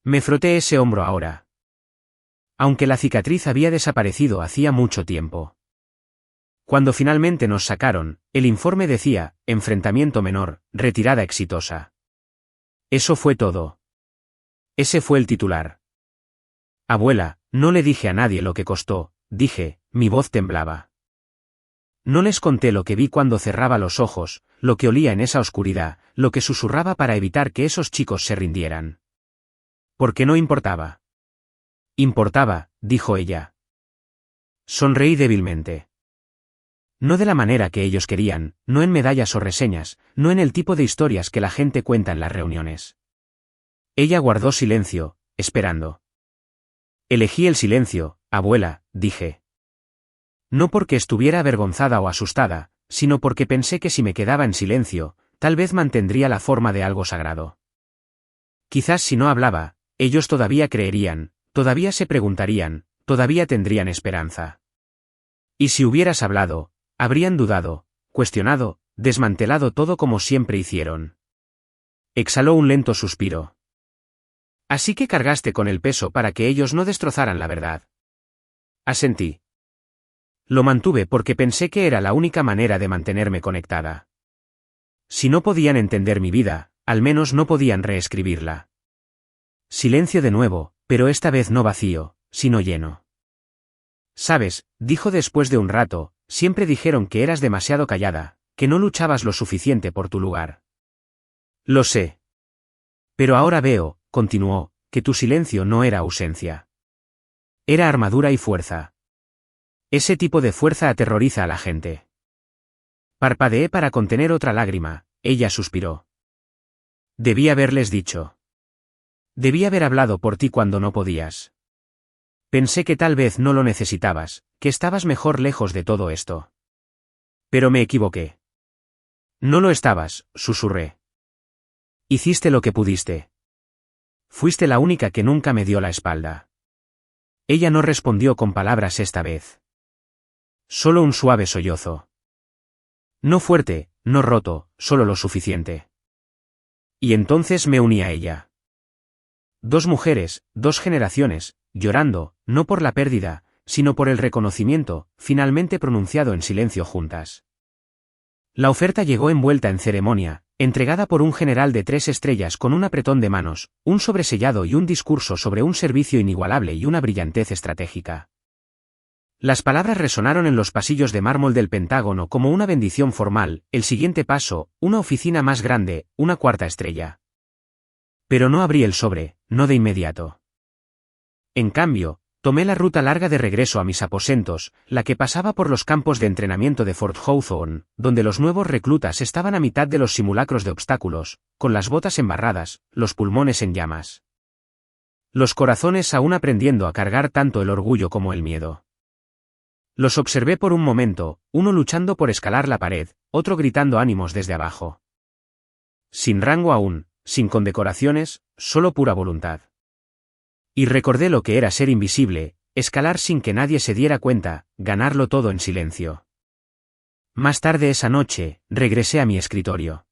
Me froté ese hombro ahora. Aunque la cicatriz había desaparecido hacía mucho tiempo. Cuando finalmente nos sacaron, el informe decía, enfrentamiento menor, retirada exitosa. Eso fue todo. Ese fue el titular. Abuela, no le dije a nadie lo que costó, dije, mi voz temblaba. No les conté lo que vi cuando cerraba los ojos, lo que olía en esa oscuridad, lo que susurraba para evitar que esos chicos se rindieran. Porque no importaba. Importaba, dijo ella. Sonreí débilmente. No de la manera que ellos querían, no en medallas o reseñas, no en el tipo de historias que la gente cuenta en las reuniones. Ella guardó silencio, esperando. Elegí el silencio, abuela, dije. No porque estuviera avergonzada o asustada, sino porque pensé que si me quedaba en silencio, tal vez mantendría la forma de algo sagrado. Quizás si no hablaba, ellos todavía creerían, todavía se preguntarían, todavía tendrían esperanza. Y si hubieras hablado, habrían dudado, cuestionado, desmantelado todo como siempre hicieron. Exhaló un lento suspiro. Así que cargaste con el peso para que ellos no destrozaran la verdad. Asentí. Lo mantuve porque pensé que era la única manera de mantenerme conectada. Si no podían entender mi vida, al menos no podían reescribirla. Silencio de nuevo, pero esta vez no vacío, sino lleno. Sabes, dijo después de un rato, siempre dijeron que eras demasiado callada, que no luchabas lo suficiente por tu lugar. Lo sé. Pero ahora veo, continuó, que tu silencio no era ausencia. Era armadura y fuerza. Ese tipo de fuerza aterroriza a la gente. Parpadeé para contener otra lágrima, ella suspiró. Debí haberles dicho. Debí haber hablado por ti cuando no podías. Pensé que tal vez no lo necesitabas, que estabas mejor lejos de todo esto. Pero me equivoqué. No lo estabas, susurré. Hiciste lo que pudiste. Fuiste la única que nunca me dio la espalda. Ella no respondió con palabras esta vez. Solo un suave sollozo. No fuerte, no roto, solo lo suficiente. Y entonces me uní a ella. 2 mujeres, 2 generaciones, llorando, no por la pérdida, sino por el reconocimiento, finalmente pronunciado en silencio juntas. La oferta llegó envuelta en ceremonia, entregada por un general de 3 estrellas con un apretón de manos, un sobresellado y un discurso sobre un servicio inigualable y una brillantez estratégica. Las palabras resonaron en los pasillos de mármol del Pentágono como una bendición formal, el siguiente paso, una oficina más grande, una 4ª estrella. Pero no abrí el sobre, no de inmediato. En cambio, tomé la ruta larga de regreso a mis aposentos, la que pasaba por los campos de entrenamiento de Fort Hawthorne, donde los nuevos reclutas estaban a mitad de los simulacros de obstáculos, con las botas embarradas, los pulmones en llamas. Los corazones aún aprendiendo a cargar tanto el orgullo como el miedo. Los observé por un momento, uno luchando por escalar la pared, otro gritando ánimos desde abajo. Sin rango aún, sin condecoraciones, solo pura voluntad. Y recordé lo que era ser invisible, escalar sin que nadie se diera cuenta, ganarlo todo en silencio. Más tarde esa noche, regresé a mi escritorio.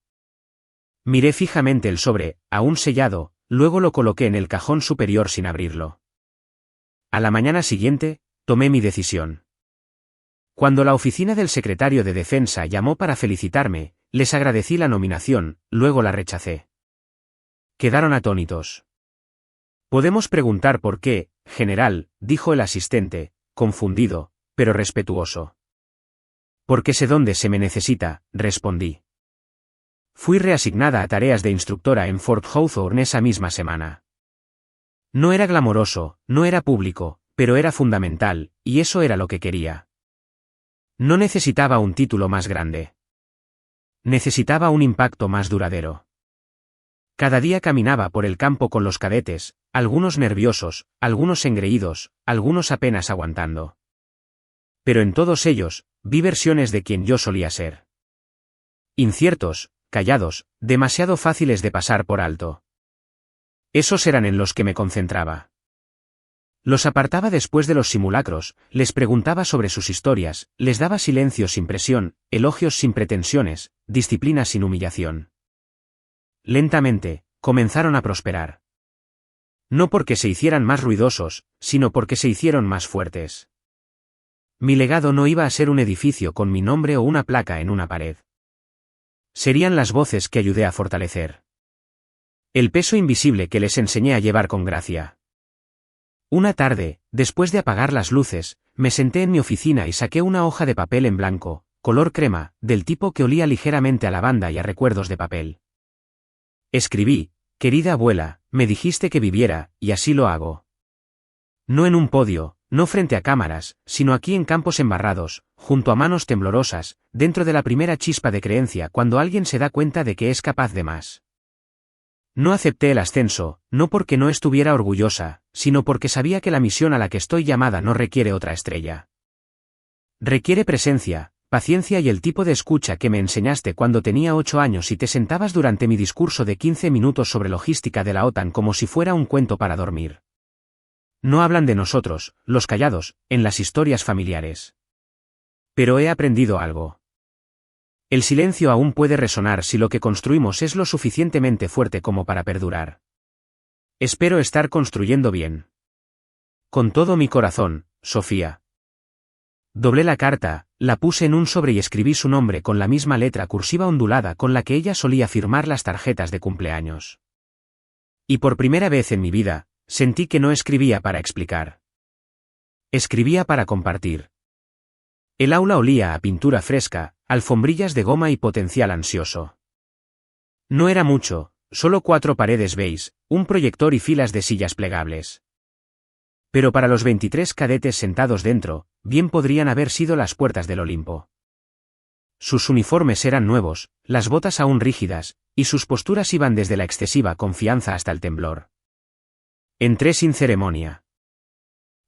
Miré fijamente el sobre, aún sellado, luego lo coloqué en el cajón superior sin abrirlo. A la mañana siguiente, tomé mi decisión. Cuando la oficina del secretario de Defensa llamó para felicitarme, les agradecí la nominación, luego la rechacé. Quedaron atónitos. Podemos preguntar por qué, general, dijo el asistente, confundido, pero respetuoso. Porque sé dónde se me necesita, respondí. Fui reasignada a tareas de instructora en Fort Hawthorne esa misma semana. No era glamoroso, no era público, pero era fundamental, y eso era lo que quería. No necesitaba un título más grande. Necesitaba un impacto más duradero. Cada día caminaba por el campo con los cadetes, algunos nerviosos, algunos engreídos, algunos apenas aguantando. Pero en todos ellos, vi versiones de quien yo solía ser. Inciertos, callados, demasiado fáciles de pasar por alto. Esos eran en los que me concentraba. Los apartaba después de los simulacros, les preguntaba sobre sus historias, les daba silencio sin presión, elogios sin pretensiones, disciplina sin humillación. Lentamente, comenzaron a prosperar. No porque se hicieran más ruidosos, sino porque se hicieron más fuertes. Mi legado no iba a ser un edificio con mi nombre o una placa en una pared. Serían las voces que ayudé a fortalecer. El peso invisible que les enseñé a llevar con gracia. Una tarde, después de apagar las luces, me senté en mi oficina y saqué una hoja de papel en blanco, color crema, del tipo que olía ligeramente a lavanda y a recuerdos de papel. Escribí: querida abuela, me dijiste que viviera, y así lo hago. No en un podio, no frente a cámaras, sino aquí en campos embarrados, junto a manos temblorosas, dentro de la primera chispa de creencia cuando alguien se da cuenta de que es capaz de más. No acepté el ascenso, no porque no estuviera orgullosa, sino porque sabía que la misión a la que estoy llamada no requiere otra estrella. Requiere presencia, paciencia y el tipo de escucha que me enseñaste cuando tenía 8 años y te sentabas durante mi discurso de 15 minutos sobre logística de la OTAN como si fuera un cuento para dormir. No hablan de nosotros, los callados, en las historias familiares. Pero he aprendido algo. El silencio aún puede resonar si lo que construimos es lo suficientemente fuerte como para perdurar. Espero estar construyendo bien. Con todo mi corazón, Sofía. Doblé la carta, la puse en un sobre y escribí su nombre con la misma letra cursiva ondulada con la que ella solía firmar las tarjetas de cumpleaños. Y por primera vez en mi vida, sentí que no escribía para explicar. Escribía para compartir. El aula olía a pintura fresca, alfombrillas de goma y potencial ansioso. No era mucho, solo 4 paredes beige, un proyector y filas de sillas plegables. Pero para los 23 cadetes sentados dentro, bien podrían haber sido las puertas del Olimpo. Sus uniformes eran nuevos, las botas aún rígidas, y sus posturas iban desde la excesiva confianza hasta el temblor. Entré sin ceremonia.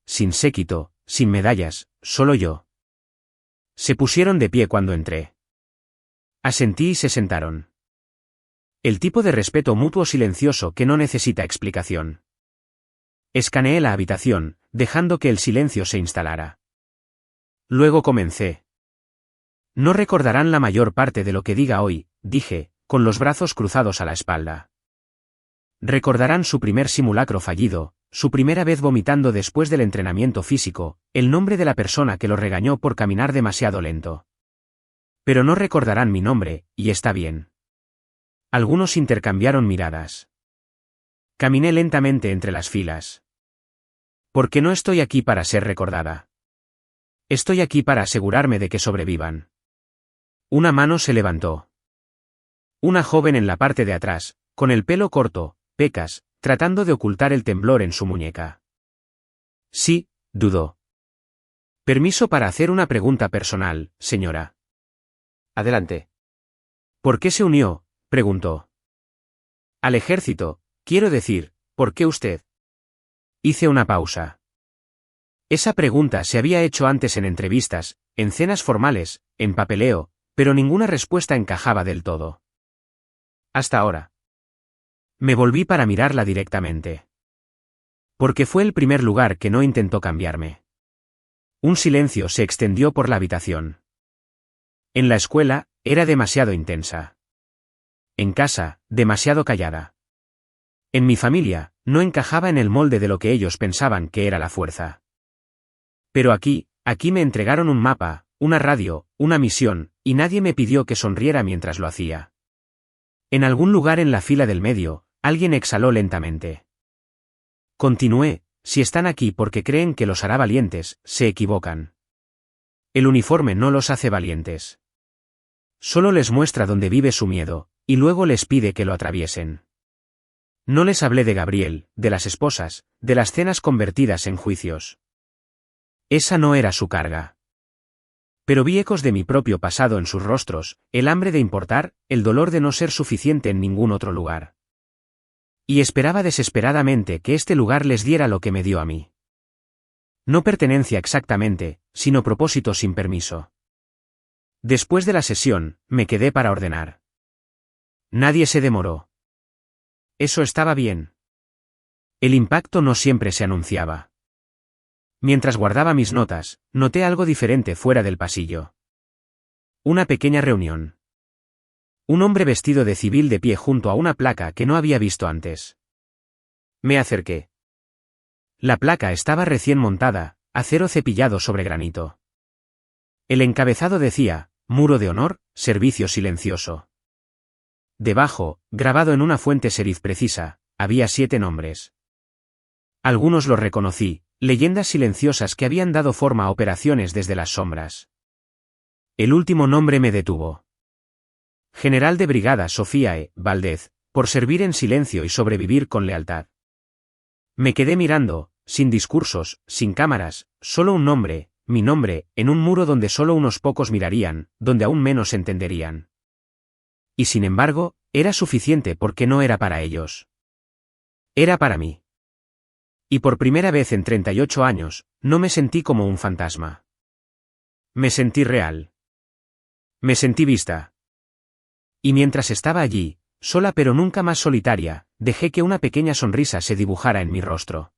Sin séquito, sin medallas, solo yo. Se pusieron de pie cuando entré. Asentí y se sentaron. El tipo de respeto mutuo silencioso que no necesita explicación. Escaneé la habitación, dejando que el silencio se instalara. Luego comencé. No recordarán la mayor parte de lo que diga hoy, dije, con los brazos cruzados a la espalda. Recordarán su primer simulacro fallido, su primera vez vomitando después del entrenamiento físico, el nombre de la persona que lo regañó por caminar demasiado lento. Pero no recordarán mi nombre, y está bien. Algunos intercambiaron miradas. Caminé lentamente entre las filas. Porque no estoy aquí para ser recordada. Estoy aquí para asegurarme de que sobrevivan. Una mano se levantó. Una joven en la parte de atrás, con el pelo corto, pecas, tratando de ocultar el temblor en su muñeca. Sí, dudó. Permiso para hacer una pregunta personal, señora. Adelante. ¿Por qué se unió?, preguntó. Al ejército, quiero decir, ¿por qué usted? Hice una pausa. Esa pregunta se había hecho antes en entrevistas, en cenas formales, en papeleo, pero ninguna respuesta encajaba del todo. Hasta ahora. Me volví para mirarla directamente. Porque fue el primer lugar que no intentó cambiarme. Un silencio se extendió por la habitación. En la escuela, era demasiado intensa. En casa, demasiado callada. En mi familia, no encajaba en el molde de lo que ellos pensaban que era la fuerza. Pero aquí me entregaron un mapa, una radio, una misión, y nadie me pidió que sonriera mientras lo hacía. En algún lugar en la fila del medio, alguien exhaló lentamente. Continué: si están aquí porque creen que los hará valientes, se equivocan. El uniforme no los hace valientes. Solo les muestra dónde vive su miedo, y luego les pide que lo atraviesen. No les hablé de Gabriel, de las esposas, de las cenas convertidas en juicios. Esa no era su carga. Pero vi ecos de mi propio pasado en sus rostros, el hambre de importar, el dolor de no ser suficiente en ningún otro lugar. Y esperaba desesperadamente que este lugar les diera lo que me dio a mí. No pertenencia exactamente, sino propósito sin permiso. Después de la sesión, me quedé para ordenar. Nadie se demoró. Eso estaba bien. El impacto no siempre se anunciaba. Mientras guardaba mis notas, noté algo diferente fuera del pasillo. Una pequeña reunión. Un hombre vestido de civil de pie junto a una placa que no había visto antes. Me acerqué. La placa estaba recién montada, acero cepillado sobre granito. El encabezado decía, Muro de honor, servicio silencioso. Debajo, grabado en una fuente serif precisa, había 7 nombres. Algunos los reconocí, leyendas silenciosas que habían dado forma a operaciones desde las sombras. El último nombre me detuvo. General de Brigada Sofía E. Valdez, por servir en silencio y sobrevivir con lealtad. Me quedé mirando, sin discursos, sin cámaras, solo un nombre, mi nombre, en un muro donde solo unos pocos mirarían, donde aún menos entenderían. Y sin embargo, era suficiente porque no era para ellos. Era para mí. Y por primera vez en 38 años, no me sentí como un fantasma. Me sentí real. Me sentí vista. Y mientras estaba allí, sola pero nunca más solitaria, dejé que una pequeña sonrisa se dibujara en mi rostro.